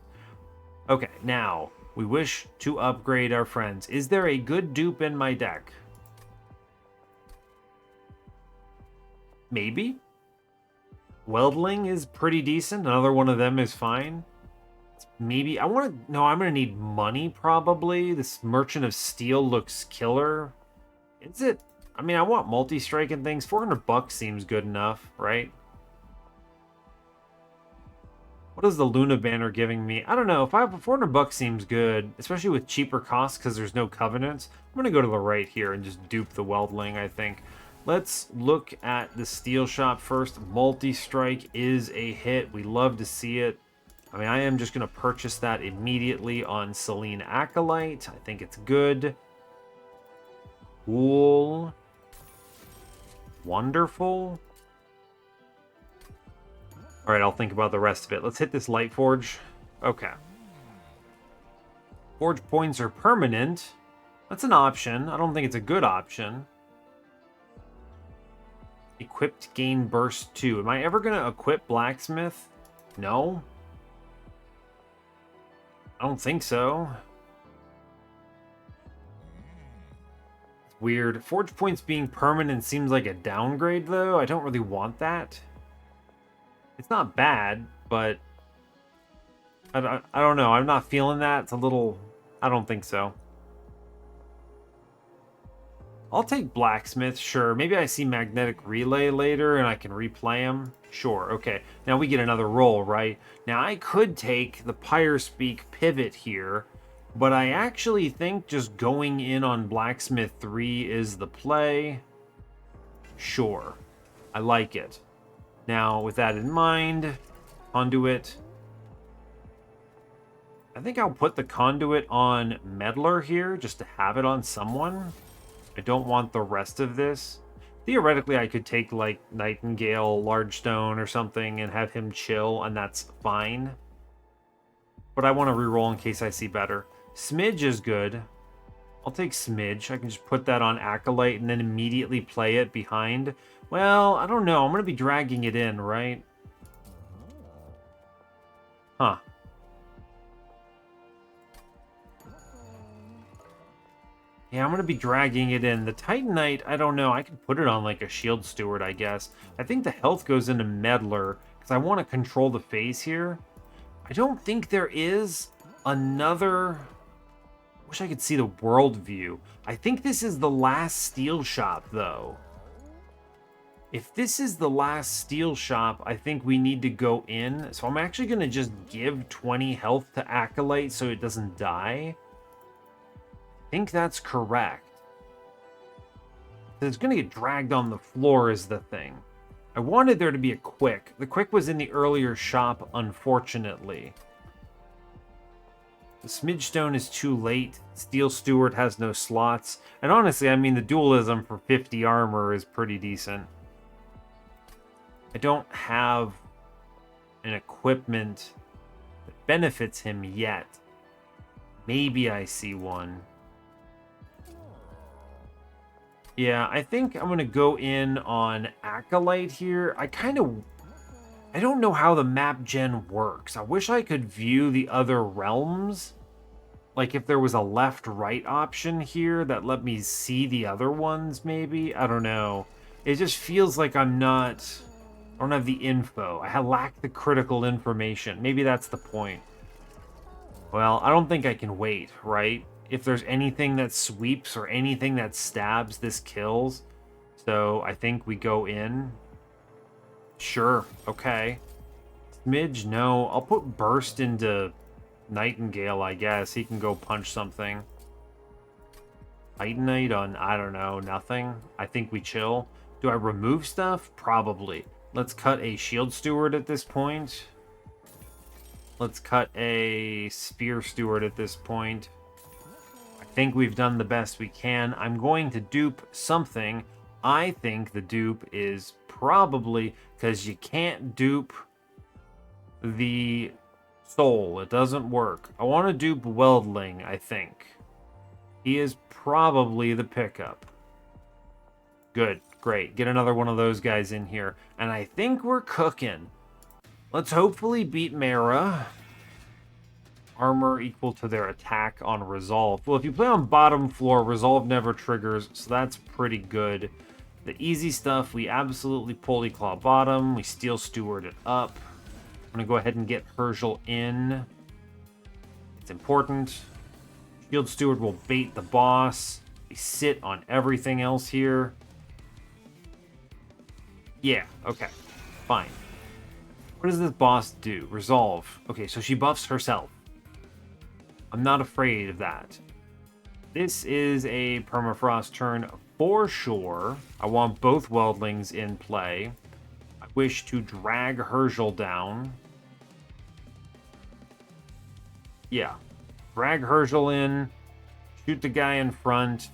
Okay, now, we wish to upgrade our friends. Is there a good dupe in my deck? Maybe. Weldling is pretty decent. Another one of them is fine. Maybe I want to. No, I'm gonna need money probably. This Merchant of Steel looks killer. Is it? I mean, I want multi-strike and things. $400 seems good enough, right? What is the Luna banner giving me? I don't know. If I have $400 seems good, especially with cheaper costs because there's no covenants. I'm gonna go to the right here and just dupe the Weldling. I think. Let's look at the Steel Shop first. Multi-strike is a hit. We love to see it. I mean, I am just going to purchase that immediately on Selene Acolyte. I think it's good. Cool. Wonderful. All right, I'll think about the rest of it. Let's hit this Light Forge. Okay. Forge points are permanent. That's an option. I don't think it's a good option. Equipped gain burst 2. Am I ever going to equip Blacksmith? No. I don't think so. Weird. Forge points being permanent seems like a downgrade, though. I don't really want that. It's not bad, but I don't know. I'm not feeling that. It's a little... I don't think so. I'll take Blacksmith, sure. Maybe I see Magnetic Relay later and I can replay him. Sure, okay. Now we get another roll, right? Now I could take the Pyrespeak pivot here, but I actually think just going in on Blacksmith 3 is the play. Sure. I like it. Now, with that in mind, Conduit. I think I'll put the Conduit on Meddler here, just to have it on someone. I don't want the rest of this. Theoretically, I could take, like, Nightingale, Large Stone, or something, and have him chill, and that's fine. But I want to reroll in case I see better. Smidge is good. I'll take Smidge. I can just put that on Acolyte and then immediately play it behind. Well, I don't know. I'm going to be dragging it in, right? Huh. Yeah, I'm going to be dragging it in. The Titanite, I don't know. I could put it on like a Shield Steward, I guess. I think the health goes into Meddler because I want to control the phase here. I don't think there is another... Wish I could see the world view. I think this is the last steel shop, though. If this is the last steel shop, I think we need to go in. So I'm actually going to just give 20 health to Acolyte so it doesn't die. I think that's correct. It's going to get dragged on the floor is the thing. I wanted there to be a quick. The quick was in the earlier shop, unfortunately. The Smidge Stone is too late. Steel Steward has no slots. And honestly, I mean, the dualism for 50 armor is pretty decent. I don't have an equipment that benefits him yet. Maybe I see one. Yeah, I think I'm going to go in on Acolyte here. I don't know how the map gen works. I wish I could view the other realms. Like if there was a left-right option here that let me see the other ones, maybe? I don't know. It just feels like I don't have the info. I lack the critical information. Maybe that's the point. Well, I don't think I can wait, right? If there's anything that sweeps or anything that stabs, this kills. So I think we go in. Sure, okay. Smidge, no. I'll put Burst into Nightingale, I guess. He can go punch something. Titanite on, I don't know, nothing. I think we chill. Do I remove stuff? Probably. Let's cut a Shield Steward at this point. Let's cut a Spear Steward at this point. I think we've done the best we can. I'm going to dupe something. I think the dupe is probably because you can't dupe the soul. It doesn't work. I want to dupe Weldling, I think. He is probably the pickup. Good, great. Get another one of those guys in here. And I think we're cooking. Let's hopefully beat Mara. Armor equal to their attack on Resolve. Well, if you play on bottom floor, Resolve never triggers, so that's pretty good. The easy stuff, we absolutely Pulley Claw bottom. We Steel Steward it up. I'm going to go ahead and get Herzal in. It's important. Shield Steward will bait the boss. We sit on everything else here. Yeah, okay. Fine. What does this boss do? Resolve. Okay, so she buffs herself. I'm not afraid of that. This is a permafrost turn for sure. I want both Weldlings in play. I wish to drag Herzal down. Yeah. Drag Herzal in. Shoot the guy in front.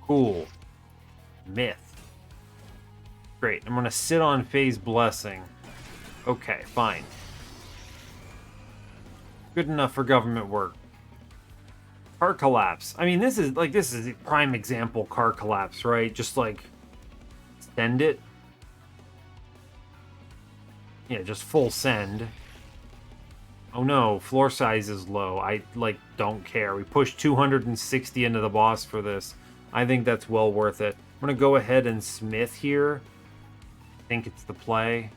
Cool. Myth. Great. I'm going to sit on Phase Blessing. Okay, fine. Good enough for government work. Car collapse. I mean, this is a prime example car collapse, right? Just like send it. Yeah, just full send. Oh no, floor size is low. I, like, don't care. We pushed 260 into the boss for this. I think that's well worth it. I'm gonna go ahead and smith here. I think it's the play.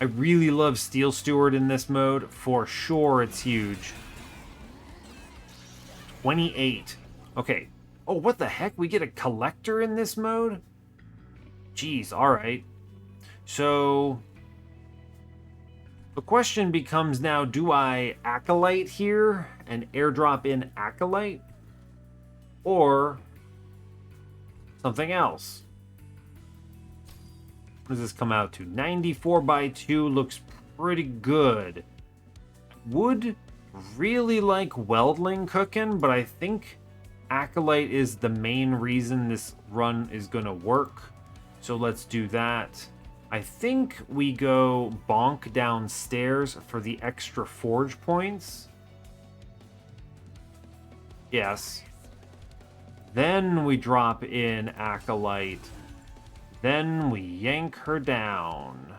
I really love Steel Steward in this mode. For sure, it's huge. 28. Okay. Oh, what the heck? We get a collector in this mode? Jeez, alright. So the question becomes now, do I Acolyte here and airdrop in Acolyte? Or something else? What does this come out to? 94 by 2 looks pretty good. Would really like Weldling cooking, but I think Acolyte is the main reason this run is going to work. So let's do that. I think we go bonk downstairs for the extra forge points. Yes. Then we drop in Acolyte. Then we yank her down.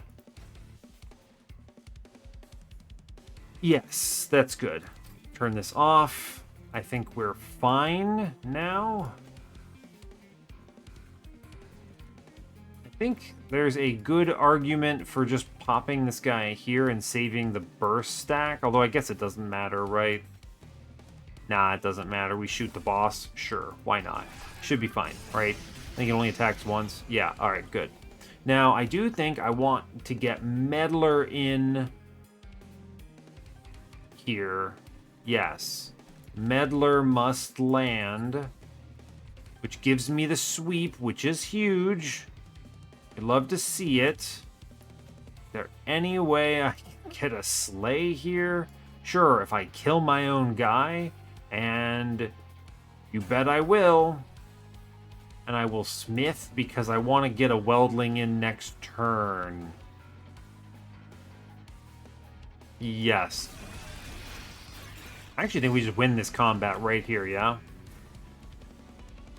Yes, that's good. Turn this off. I think we're fine now. I think there's a good argument for just popping this guy here and saving the burst stack. Although I guess it doesn't matter, right? Nah, it doesn't matter. We shoot the boss. Sure, why not? Should be fine, right? I think it only attacks once. Yeah, alright, good. Now, I do think I want to get Meddler in here. Yes. Meddler must land, which gives me the sweep, which is huge. I'd love to see it. Is there any way I can get a slay here? Sure, if I kill my own guy, and you bet I will. And I will smith because I want to get a weldling in next turn. Yes. I actually think we just win this combat right here, yeah?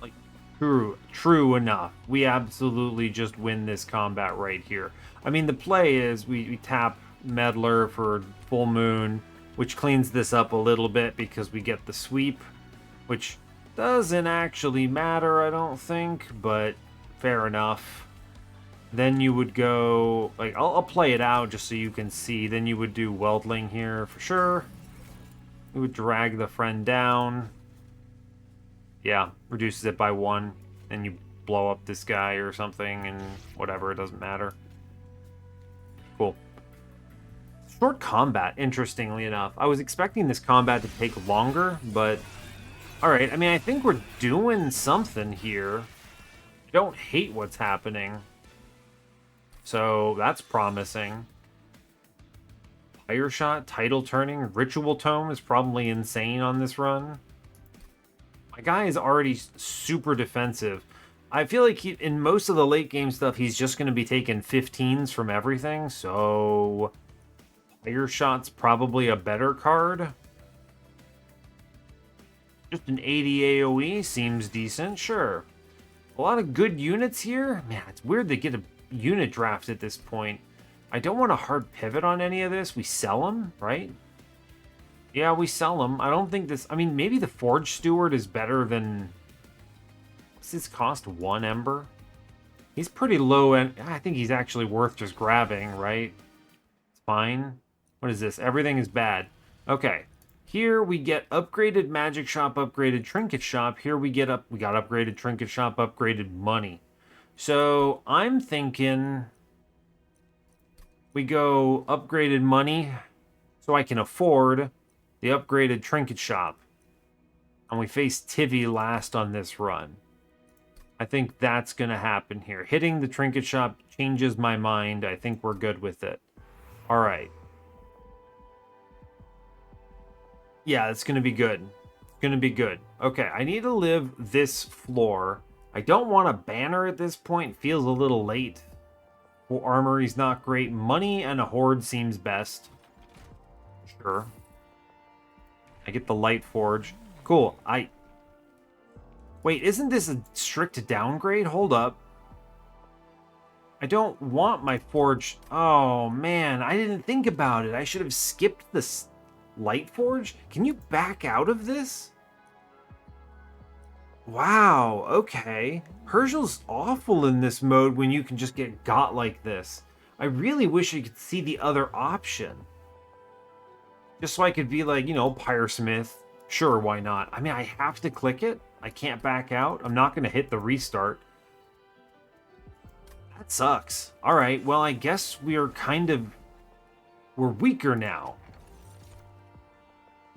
Like, true enough. We absolutely just win this combat right here. I mean, the play is we tap Meddler for Full Moon, which cleans this up a little bit because we get the sweep, which doesn't actually matter, I don't think, but fair enough. Then you would go, like, I'll play it out just so you can see. Then you would do Weldling here for sure. You would drag the friend down. Yeah, reduces it by 1. And you blow up this guy or something and whatever, it doesn't matter. Cool. Short combat, interestingly enough. I was expecting this combat to take longer, but alright, I mean, I think we're doing something here. I don't hate what's happening. So, that's promising. Fire shot, title turning, ritual tome is probably insane on this run. My guy is already super defensive. I feel like in most of the late game stuff, he's just going to be taking 15s from everything, so fire shot's probably a better card. Just an 80 AoE seems decent, sure. A lot of good units here. Man, it's weird to get a unit draft at this point. I don't want a hard pivot on any of this. We sell them, right? Yeah, we sell them. I don't think this... I mean, maybe the Forge Steward is better than... What's this cost? 1 Ember? He's pretty low, and I think he's actually worth just grabbing, right? It's fine. What is this? Everything is bad. Okay. Here we get upgraded Magic Shop, upgraded Trinket Shop. Here we got upgraded Trinket Shop, upgraded money. So I'm thinking we go upgraded money so I can afford the upgraded Trinket Shop. And we face Tivy last on this run. I think that's going to happen here. Hitting the Trinket Shop changes my mind. I think we're good with it. All right. Yeah, it's going to be good. It's going to be good. Okay, I need to live this floor. I don't want a banner at this point. Feels a little late. Armory's not great. Money and a horde seems best. Sure. I get the light forge. Cool. Wait, isn't this a strict downgrade? Hold up. I don't want my forge. Oh, man. I didn't think about it. I should have skipped this. Lightforged? Can you back out of this? Wow, okay. Herzal's awful in this mode when you can just get got like this. I really wish I could see the other option. Just so I could be like, Pyresmith. Sure, why not? I mean, I have to click it. I can't back out. I'm not going to hit the restart. That sucks. All right, well, I guess we're weaker now.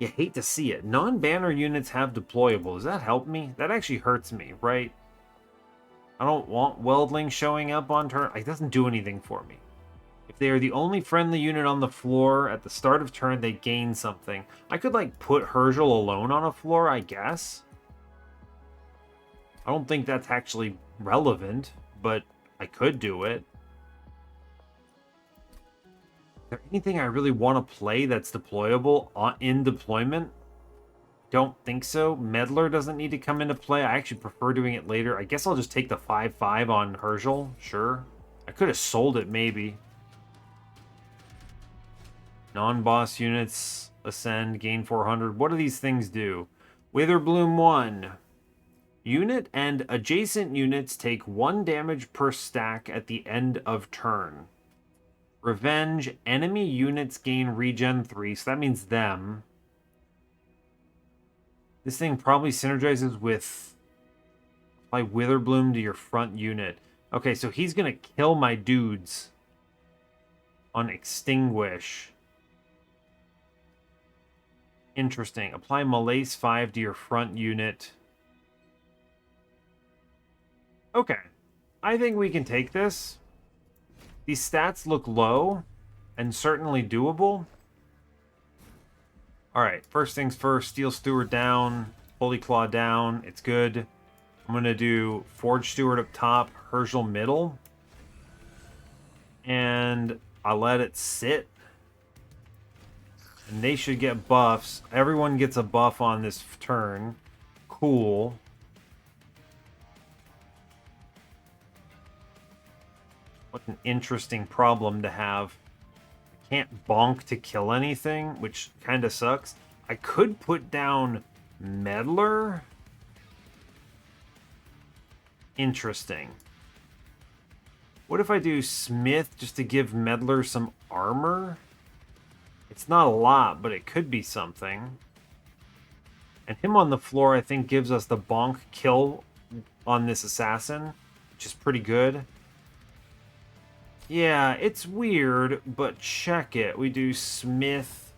You hate to see it. Non-banner units have deployable. Does that help me? That actually hurts me, right? I don't want Weldling showing up on turn. It doesn't do anything for me. If they are the only friendly unit on the floor at the start of turn, they gain something. I could, like, put Herzal alone on a floor, I guess. I don't think that's actually relevant, but I could do it. Is there anything I really want to play that's deployable in deployment? Don't think so. Meddler doesn't need to come into play. I actually prefer doing it later. I guess I'll just take the 5/5 on Herzal. Sure. I could have sold it, maybe. Non-boss units ascend, gain 400. What do these things do? Witherbloom 1. Unit and adjacent units take 1 damage per stack at the end of turn. Revenge, enemy units gain regen 3, so that means them. This thing probably synergizes with apply Witherbloom to your front unit. Okay, so he's gonna kill my dudes on Extinguish. Interesting. Apply Malaise 5 to your front unit. Okay. I think we can take this. These stats look low and certainly doable. Alright, first things first, Steel Steward down, Holy Claw down, it's good. I'm going to do Forge Steward up top, Herzal middle. And I'll let it sit. And they should get buffs. Everyone gets a buff on this turn. Cool. What an interesting problem to have. I can't bonk to kill anything, which kind of sucks. I could put down Meddler. Interesting. What if I do Smith just to give Meddler some armor? It's not a lot, but it could be something. And him on the floor, I think, gives us the bonk kill on this assassin, which is pretty good. Yeah, it's weird, but check it. We do Smith,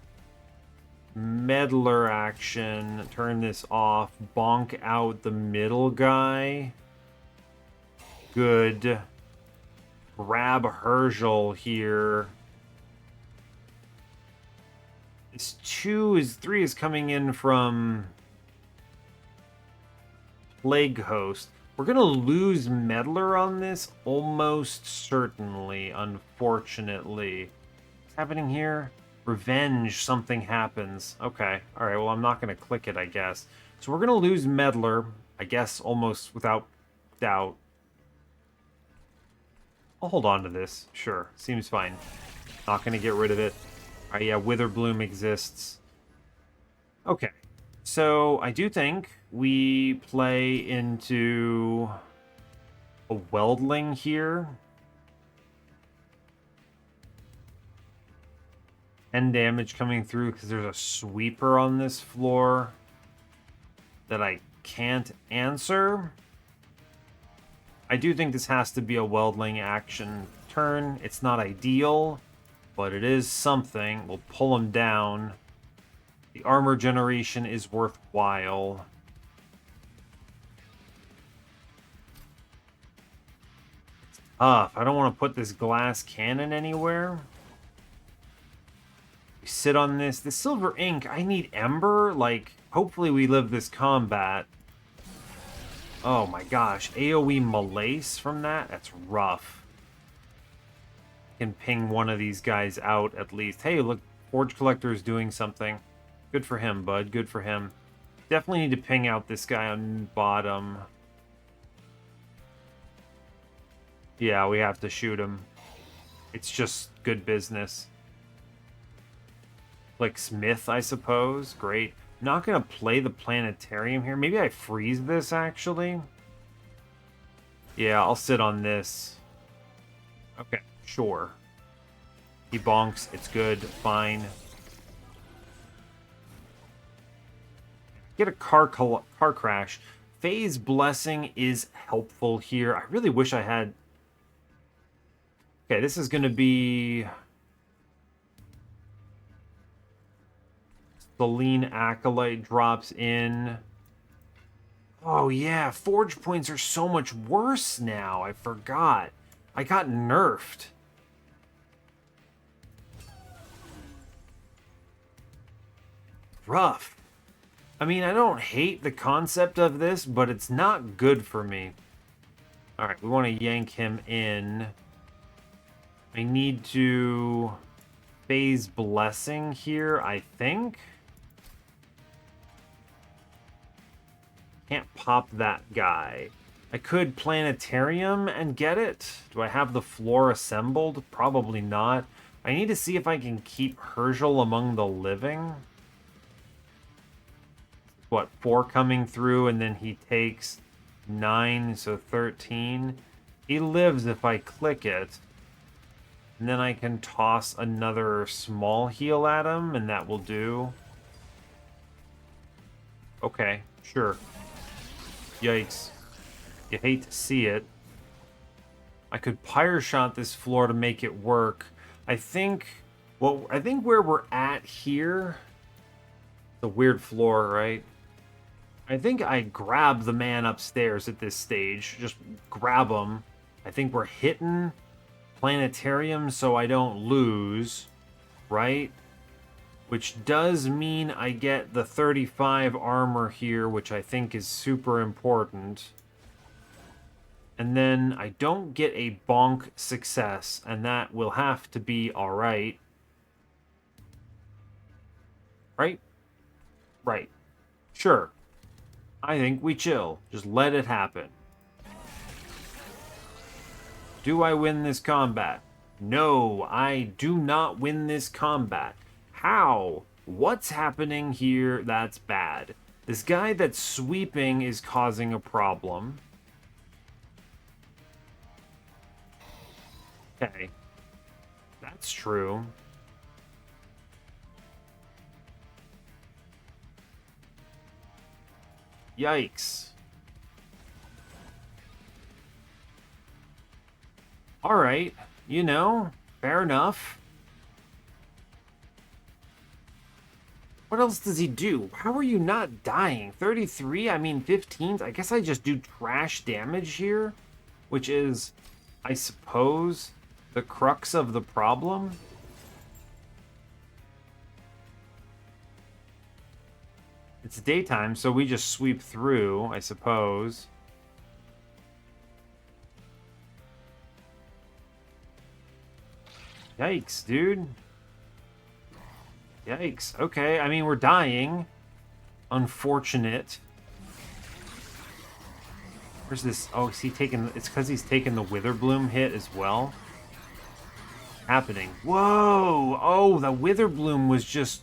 Meddler action, turn this off, bonk out the middle guy. Good. Grab Herzal here. This 3 is coming in from Plague Host. We're going to lose Meddler on this almost certainly, unfortunately. What's happening here? Revenge, something happens. Okay, alright, well, I'm not going to click it, I guess. So we're going to lose Meddler, I guess, almost without doubt. I'll hold on to this. Sure, seems fine. Not going to get rid of it. Alright, yeah, Witherbloom exists. Okay, so I do think we play into a Weldling here. 10 damage coming through because there's a sweeper on this floor that I can't answer. I do think this has to be a Weldling action turn. It's not ideal, but it is something. We'll pull him down. The armor generation is worthwhile. It's tough. I don't want to put this glass cannon anywhere. We sit on this. The silver ink, I need Ember. Like, hopefully we live this combat. Oh my gosh. AoE Malaise from that? That's rough. Can ping one of these guys out at least. Hey, look, Forge Collector is doing something. Good for him, bud. Good for him. Definitely need to ping out this guy on bottom. Yeah, we have to shoot him. It's just good business. Click Smith, I suppose. Great. Not going to play the planetarium here. Maybe I freeze this, actually. Yeah, I'll sit on this. Okay, sure. He bonks. It's good. Fine. Get a car crash. Phase Blessing is helpful here. I really wish I had... Okay, this is going to be... Selene Acolyte drops in. Oh yeah, Forge points are so much worse now. I forgot. I got nerfed. Rough. I mean, I don't hate the concept of this, but it's not good for me. Alright, we want to yank him in. I need to phase Blessing here, I think. Can't pop that guy. I could Planetarium and get it. Do I have the floor assembled? Probably not. I need to see if I can keep Herzal among the living. What, 4 coming through, and then he takes 9, so 13. He lives if I click it. And then I can toss another small heal at him, and that will do. Okay, sure. Yikes. You hate to see it. I could Pyre Shot this floor to make it work. I think... Well, I think where we're at here... The weird floor, right? I think I grab the man upstairs at this stage. Just grab him. I think we're hitting Planetarium so I don't lose, right? Which does mean I get the 35 armor here, which I think is super important. And then I don't get a bonk success, and that will have to be alright. Right? Right. Sure. I think we chill. Just let it happen. Do I win this combat? No, I do not win this combat. How? What's happening here that's bad? This guy that's sweeping is causing a problem. Okay. That's true. Yikes. Alright, you know, fair enough. What else does he do? How are you not dying? 33? I mean, 15s? I guess I just do trash damage here, which is, I suppose, the crux of the problem. It's daytime, so we just sweep through, I suppose. Yikes, dude. Yikes. Okay, I mean, we're dying. Unfortunate. Where's this? Oh, is he taking... It's because he's taking the Witherbloom hit as well. Happening. Whoa! Oh, the Witherbloom was just...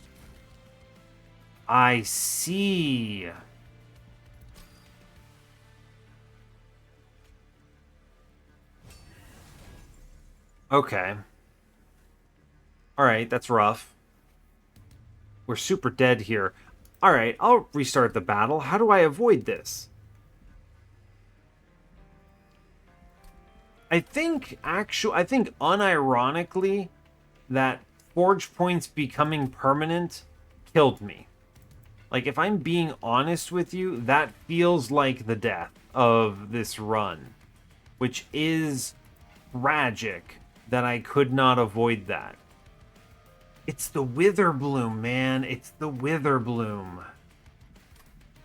I see. Okay. Alright, that's rough. We're super dead here. Alright, I'll restart the battle. How do I avoid this? I think unironically that Forge points becoming permanent killed me. Like, if I'm being honest with you, that feels like the death of this run. Which is tragic that I could not avoid that. It's the Witherbloom, man. It's the Witherbloom.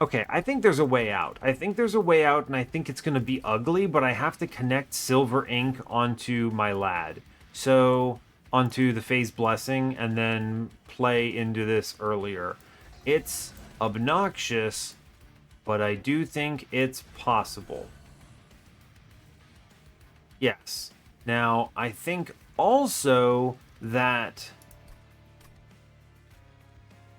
Okay, I think there's a way out. I think there's a way out, and I think it's going to be ugly, but I have to connect Silver Ink onto my lad. So, onto the Phase Blessing, and then play into this earlier. It's obnoxious, but I do think it's possible. Yes. Now, I think also that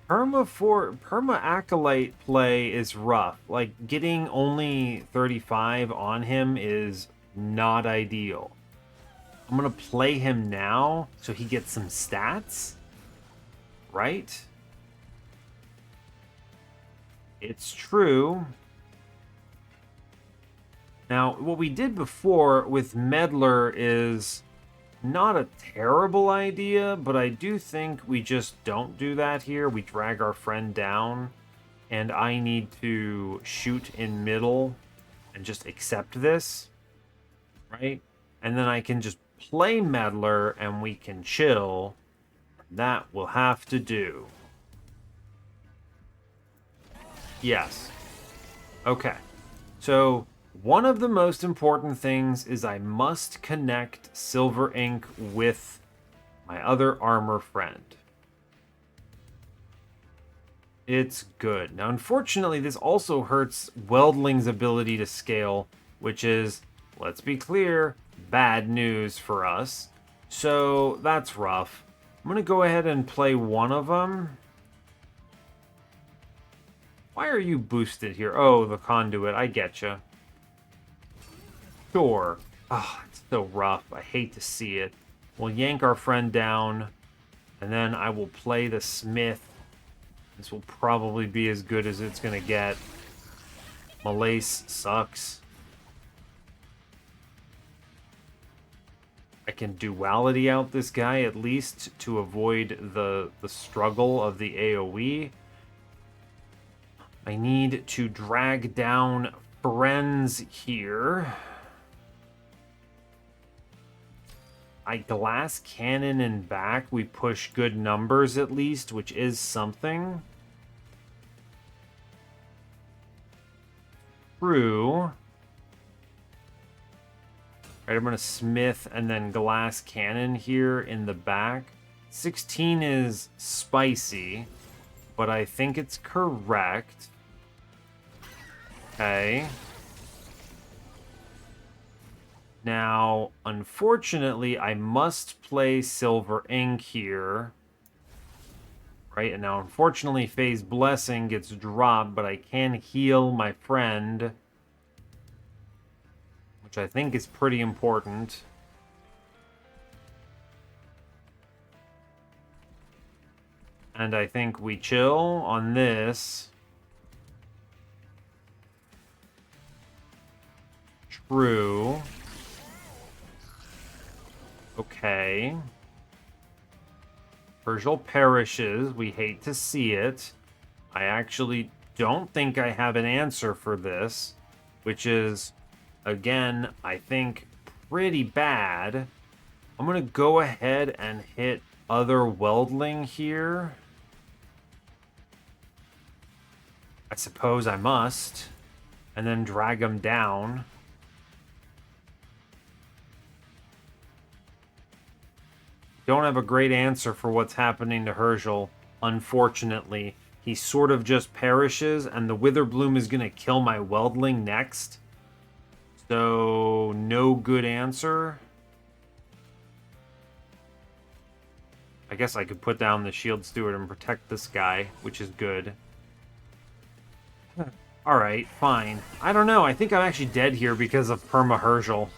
Perma Acolyte play is rough. Like, getting only 35 on him is not ideal. I'm gonna play him now so he gets some stats, right? It's true. Now, what we did before with Meddler is not a terrible idea, but I do think we just don't do that here. We drag our friend down, and I need to shoot in middle and just accept this, right? And then I can just play Meddler and we can chill. That will have to do. Yes. Okay. So one of the most important things is I must connect Silver Ink with my other armor friend. It's good. Now, unfortunately, this also hurts Weldling's ability to scale, which is, let's be clear, bad news for us. So that's rough. I'm going to go ahead and play one of them. Why are you boosted here? Oh, the conduit. I getcha. Sure. Ah, it's so rough. I hate to see it. We'll yank our friend down, and then I will play the smith. This will probably be as good as it's going to get. Malace sucks. I can duality out this guy at least to avoid the struggle of the AoE. I need to drag down friends here. I glass cannon and back. We push good numbers at least, which is something. True. All right, I'm going to smith and then glass cannon here in the back. 16 is spicy, but I think it's correct. Okay. Now, unfortunately, I must play Silver Ink here. Right, and now, unfortunately, Phase Blessing gets dropped, but I can heal my friend, which I think is pretty important. And I think we chill on this. True. Okay. Herzal perishes. We hate to see it. I actually don't think I have an answer for this, which is, again, I think pretty bad. I'm going to go ahead and hit other Weldling here. I suppose I must. And then drag him down. Don't have a great answer for what's happening to Herzal, unfortunately. He sort of just perishes, and the Witherbloom is going to kill my Weldling next. So, no good answer. I guess I could put down the Shield Steward and protect this guy, which is good. Alright, fine. I don't know, I think I'm actually dead here because of Perma Herzal.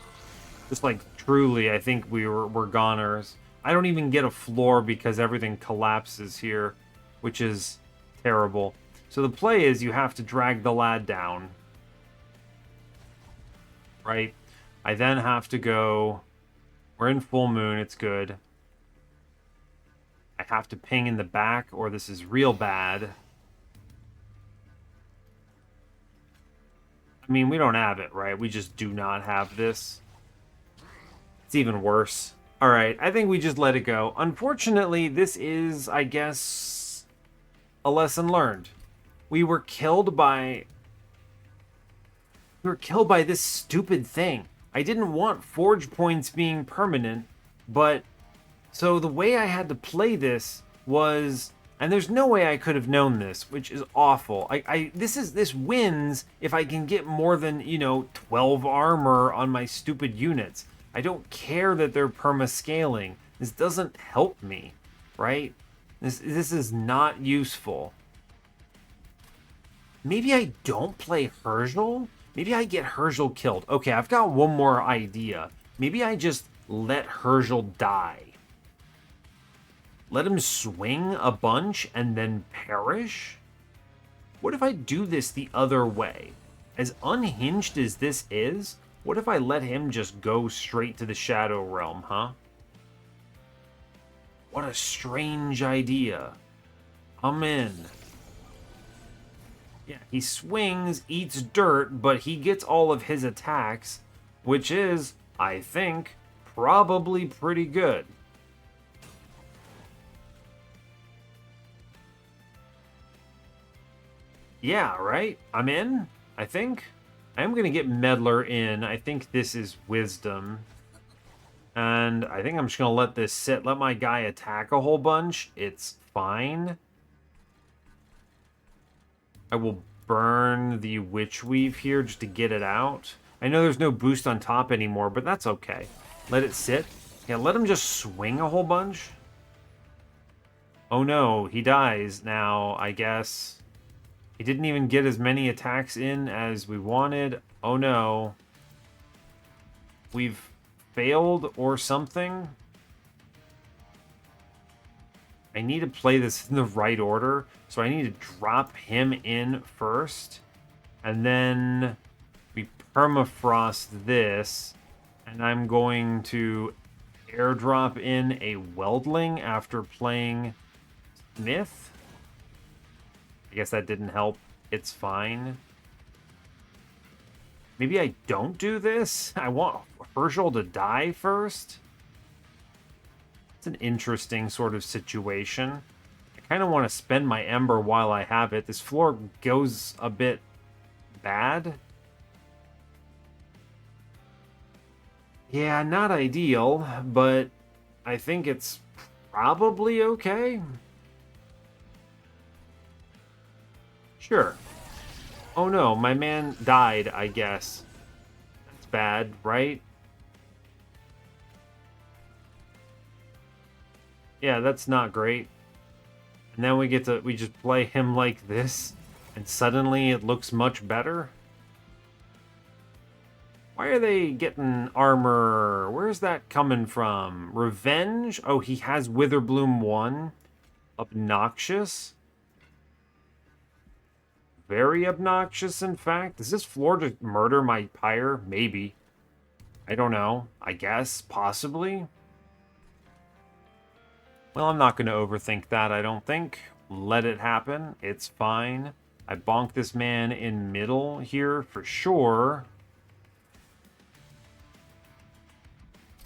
Just like, truly, I think we're goners. I don't even get a floor because everything collapses here, which is terrible. So the play is you have to drag the lad down. Right? I then have to go... We're in full moon, it's good. I have to ping in the back or this is real bad. I mean, we don't have it, right? We just do not have this. It's even worse. All right, I think we just let it go. Unfortunately, this is, I guess, a lesson learned. We were killed by this stupid thing. I didn't want forge points being permanent, but so the way I had to play this was, and there's no way I could have known this, which is awful. This wins if I can get more than, 12 armor on my stupid units. I don't care that they're perma-scaling. This doesn't help me, right? This is not useful. Maybe I don't play Herzal? Maybe I get Herzal killed. Okay, I've got one more idea. Maybe I just let Herzal die. Let him swing a bunch and then perish? What if I do this the other way? As unhinged as this is, what if I let him just go straight to the Shadow Realm, huh? What a strange idea. I'm in. Yeah, he swings, eats dirt, but he gets all of his attacks, which is, I think, probably pretty good. Yeah, right? I'm in, I think. I am going to get Meddler in. I think this is Wisdom. And I think I'm just going to let this sit. Let my guy attack a whole bunch. It's fine. I will burn the Witch Weave here just to get it out. I know there's no boost on top anymore, but that's okay. Let it sit. Yeah, let him just swing a whole bunch. Oh no, he dies now, I guess. He didn't even get as many attacks in as we wanted. Oh no. We've failed or something. I need to play this in the right order. So I need to drop him in first. And then we permafrost this. And I'm going to airdrop in a Weldling after playing Smith. I guess that didn't help. It's fine. Maybe I don't do this? I want Herschel to die first? It's an interesting sort of situation. I kind of want to spend my Ember while I have it. This floor goes a bit bad. Yeah, not ideal, but I think it's probably okay. Sure. Oh no, my man died, I guess. That's bad, right? Yeah, that's not great. And then we just play him like this, and suddenly it looks much better. Why are they getting armor? Where's that coming from? Revenge? Oh, he has Witherbloom 1. Obnoxious? Very obnoxious, in fact. Does this floor just murder my pyre? Maybe. I don't know. I guess. Possibly. Well, I'm not going to overthink that, I don't think. Let it happen. It's fine. I bonk this man in middle here for sure.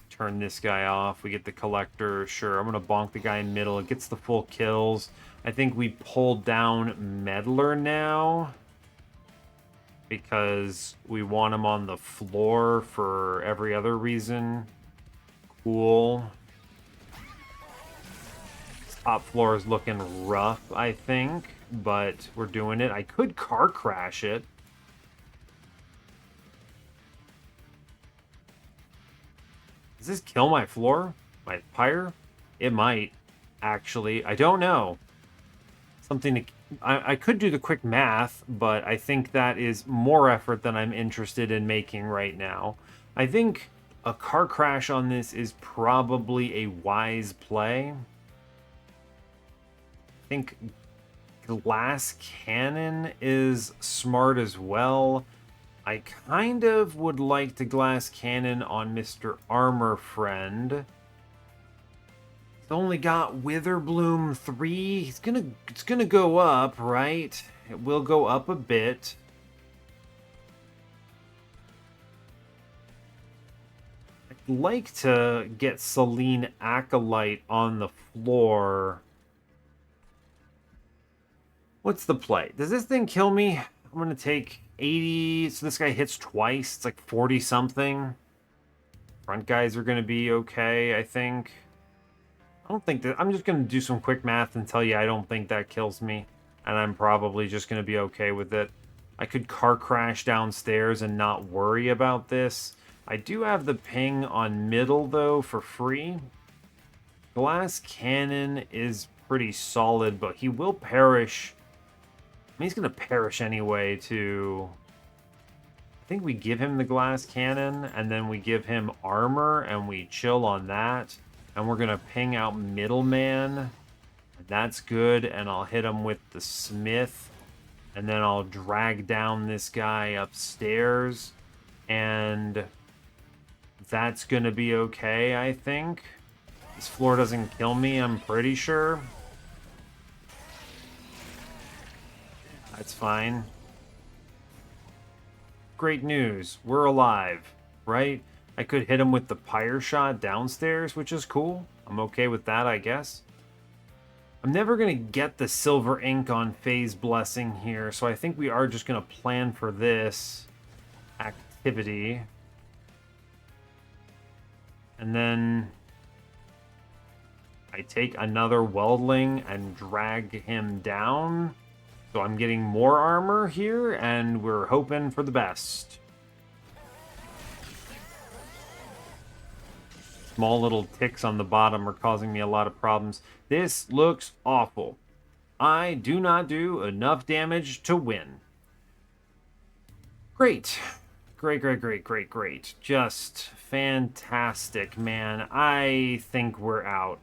Turn this guy off. We get the collector. Sure, I'm going to bonk the guy in middle. It gets the full kills. I think we pulled down Meddler now because we want him on the floor for every other reason. Cool. This top floor is looking rough, I think, but we're doing it. I could car crash it. Does this kill my floor? My pyre? It might, actually. I don't know. Something to... I could do the quick math, but I think that is more effort than I'm interested in making right now. I think a car crash on this is probably a wise play. I think glass cannon is smart as well. I kind of would like to glass cannon on Mr. Armor Friend. He's only got Witherbloom 3. It's gonna go up, right? It will go up a bit. I'd like to get Selene Acolyte on the floor. What's the play? Does this thing kill me? I'm gonna take 80. So this guy hits twice. It's like 40 something. Front guys are gonna be okay, I think. I don't think that... I'm just gonna do some quick math and tell you I don't think that kills me. And I'm probably just gonna be okay with it. I could car crash downstairs and not worry about this. I do have the ping on middle, though, for free. Glass cannon is pretty solid, but he will perish. I mean, he's going to perish anyway to... I think we give him the glass cannon, and then we give him armor, and we chill on that. And we're going to ping out middleman. That's good, and I'll hit him with the smith. And then I'll drag down this guy upstairs. And that's going to be okay, I think. This floor doesn't kill me, I'm pretty sure. That's fine. Great news. We're alive, right? I could hit him with the pyre shot downstairs, which is cool. I'm okay with that, I guess. I'm never going to get the silver ink on Phase Blessing here, so I think we are just going to plan for this activity. And then I take another weldling and drag him down. So I'm getting more armor here, and we're hoping for the best. Small little ticks on the bottom are causing me a lot of problems. This looks awful. I do not do enough damage to win. Great. Great. Just fantastic, man. I think we're out.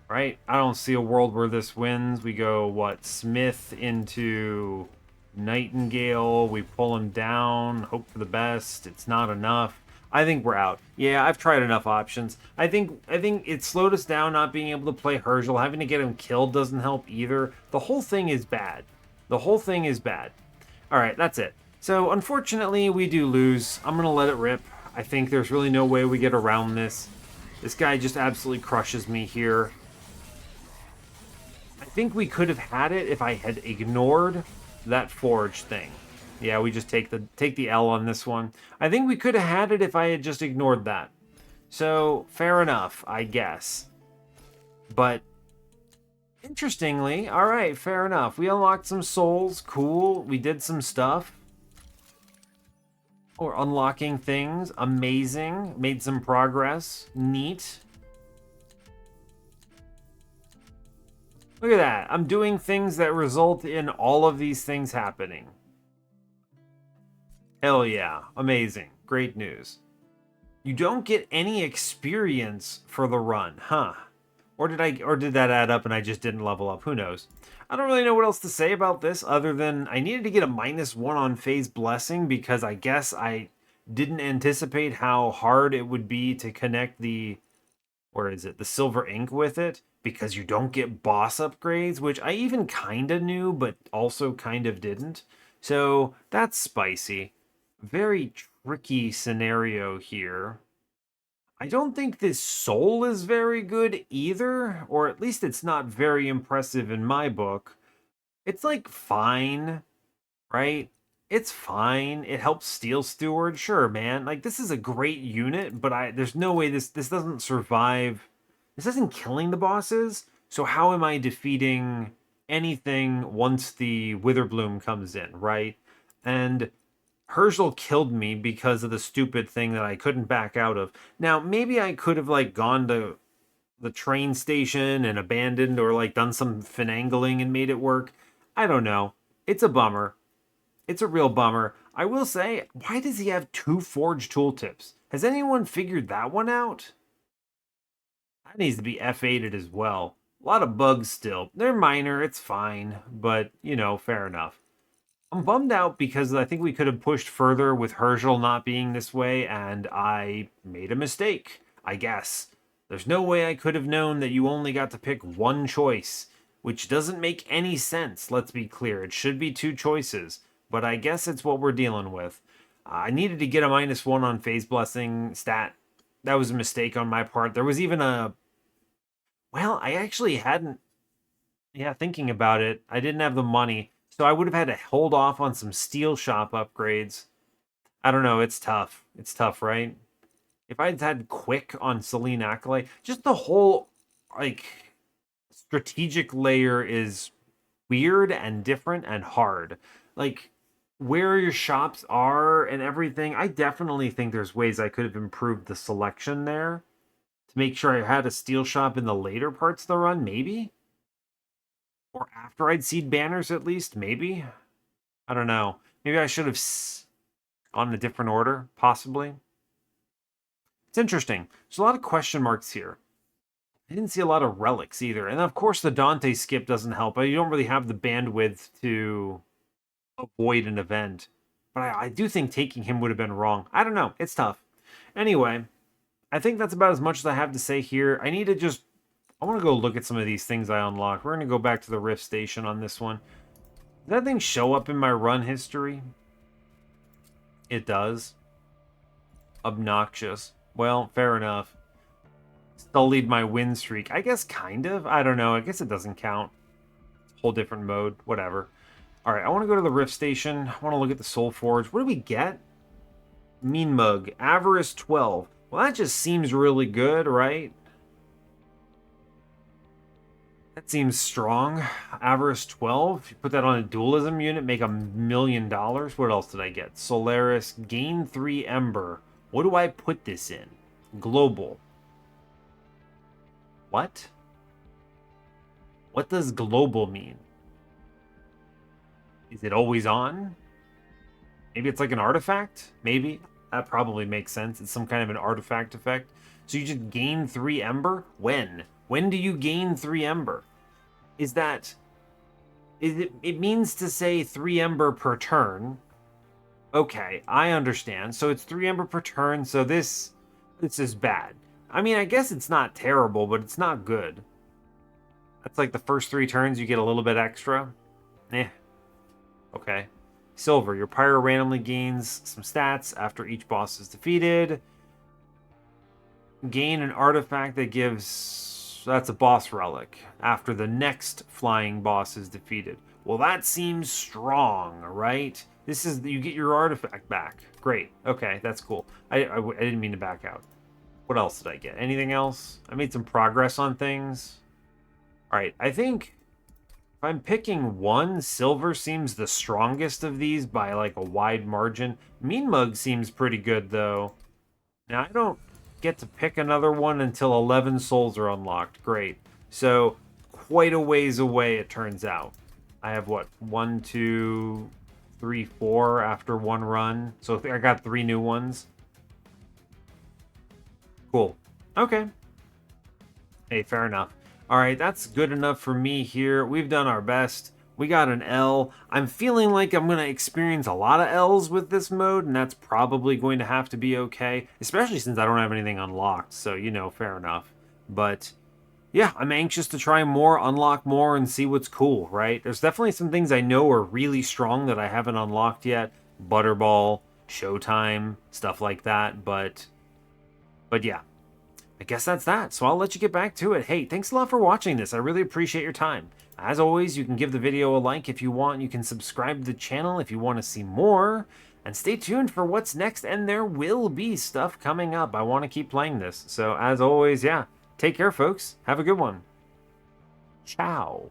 Right? I don't see a world where this wins. We go, what, Smith into Nightingale. We pull him down, hope for the best. It's not enough. I think we're out. Yeah, I've tried enough options. I think it slowed us down not being able to play Herzal. Having to get him killed doesn't help either. The whole thing is bad. The whole thing is bad. All right, that's it. So, unfortunately, we do lose. I'm going to let it rip. I think there's really no way we get around this. This guy just absolutely crushes me here. I think we could have had it if I had ignored that Forge thing. Yeah, we just take the L on this one. I think we could have had it if I had just ignored that. So, fair enough, I guess. But, interestingly, alright, fair enough. We unlocked some souls, cool. We did some stuff. Or unlocking things, amazing. Made some progress, neat. Look at that. I'm doing things that result in all of these things happening. Hell yeah. Amazing. Great news. You don't get any experience for the run, huh? Or did that add up and I just didn't level up? Who knows? I don't really know what else to say about this other than I needed to get a -1 on Phase Blessing because I guess I didn't anticipate how hard it would be to connect the silver ink with it, because you don't get boss upgrades, which I even kinda knew, but also kind of didn't. So that's spicy. Very tricky scenario here. I don't think this soul is very good either, or at least it's not very impressive in my book. It's like fine, right? It's fine. It helps Steel Steward, sure, man. Like, this is a great unit, but there's no way this doesn't survive. This isn't killing the bosses, so how am I defeating anything once the Witherbloom comes in, right? And Herzal killed me because of the stupid thing that I couldn't back out of. Now, maybe I could have, like, gone to the train station and abandoned or, like, done some finagling and made it work. I don't know. It's a bummer. It's a real bummer. I will say, why does he have 2 Forge tooltips? Has anyone figured that one out? That needs to be F8'd as well. A lot of bugs still. They're minor, it's fine, but, you know, fair enough. I'm bummed out because I think we could have pushed further with Herzal not being this way, and I made a mistake, I guess. There's no way I could have known that you only got to pick one choice, which doesn't make any sense, let's be clear. It should be 2 choices, but I guess it's what we're dealing with. I needed to get a -1 on Phase Blessing stat. That was a mistake on my part. There was even a... Well, I actually hadn't... Yeah, thinking about it, I didn't have the money, so I would have had to hold off on some Steel Shop upgrades. I don't know, it's tough. It's tough, right? If I'd had Quick on Selene Acolyte, just the whole, like, strategic layer is weird and different and hard. Like, where your shops are and everything, I definitely think there's ways I could have improved the selection there to make sure I had a steel shop in the later parts of the run, maybe? Or after I'd seed banners, at least, maybe? I don't know. Maybe I should have gone in a different order, possibly. It's interesting. There's a lot of question marks here. I didn't see a lot of relics either. And of course, the Dante skip doesn't help. You don't really have the bandwidth to avoid an event. But I do think taking him would have been wrong. I don't know. It's tough. Anyway, I think that's about as much as I have to say here. I need to just... I want to go look at some of these things I unlocked. We're going to go back to the Rift Station on this one. Does that thing show up in my run history? It does. Obnoxious. Well, fair enough. Sullied my win streak. I guess kind of. I don't know. I guess it doesn't count. Whole different mode. Whatever. Alright, I want to go to the Rift Station. I want to look at the Soul Forge. What do we get? Mean Mug. Avarice 12. Well, that just seems really good, right? That seems strong. Avarice 12. If you put that on a dualism unit, make $1 million. What else did I get? Solaris. Gain 3 Ember. What do I put this in? Global. What? What does global mean? Is it always on? Maybe it's like an artifact? Maybe. That probably makes sense. It's some kind of an artifact effect. So you just gain 3 Ember? When? When do you gain 3 Ember? Is that... It means to say 3 Ember per turn. Okay, I understand. So it's 3 Ember per turn, so this is bad. I mean, I guess it's not terrible, but it's not good. That's like the first 3 turns you get a little bit extra. Eh. Okay. Silver. Your pyro randomly gains some stats after each boss is defeated. Gain an artifact that gives... That's a boss relic. After the next flying boss is defeated. Well, that seems strong, right? This is... You get your artifact back. Great. Okay, that's cool. I didn't mean to back out. What else did I get? Anything else? I made some progress on things. Alright, I think... If I'm picking one, silver seems the strongest of these by like a wide margin. Mean Mug seems pretty good though. Now I don't get to pick another one until 11 souls are unlocked. Great. So quite a ways away it turns out. I have what? 1, 2, 3, 4 after one run. So I got 3 new ones. Cool. Okay. Hey, fair enough. Alright, that's good enough for me here. We've done our best. We got an L. I'm feeling like I'm going to experience a lot of L's with this mode, and that's probably going to have to be okay, especially since I don't have anything unlocked, so, you know, fair enough. But, yeah, I'm anxious to try more, unlock more, and see what's cool, right? There's definitely some things I know are really strong that I haven't unlocked yet. Butterball, Showtime, stuff like that, but yeah. I guess that's that, so I'll let you get back to it. Hey, thanks a lot for watching this. I really appreciate your time. As always, you can give the video a like if you want. You can subscribe to the channel if you want to see more. And stay tuned for what's next, and there will be stuff coming up. I want to keep playing this. So as always, yeah, take care, folks. Have a good one. Ciao.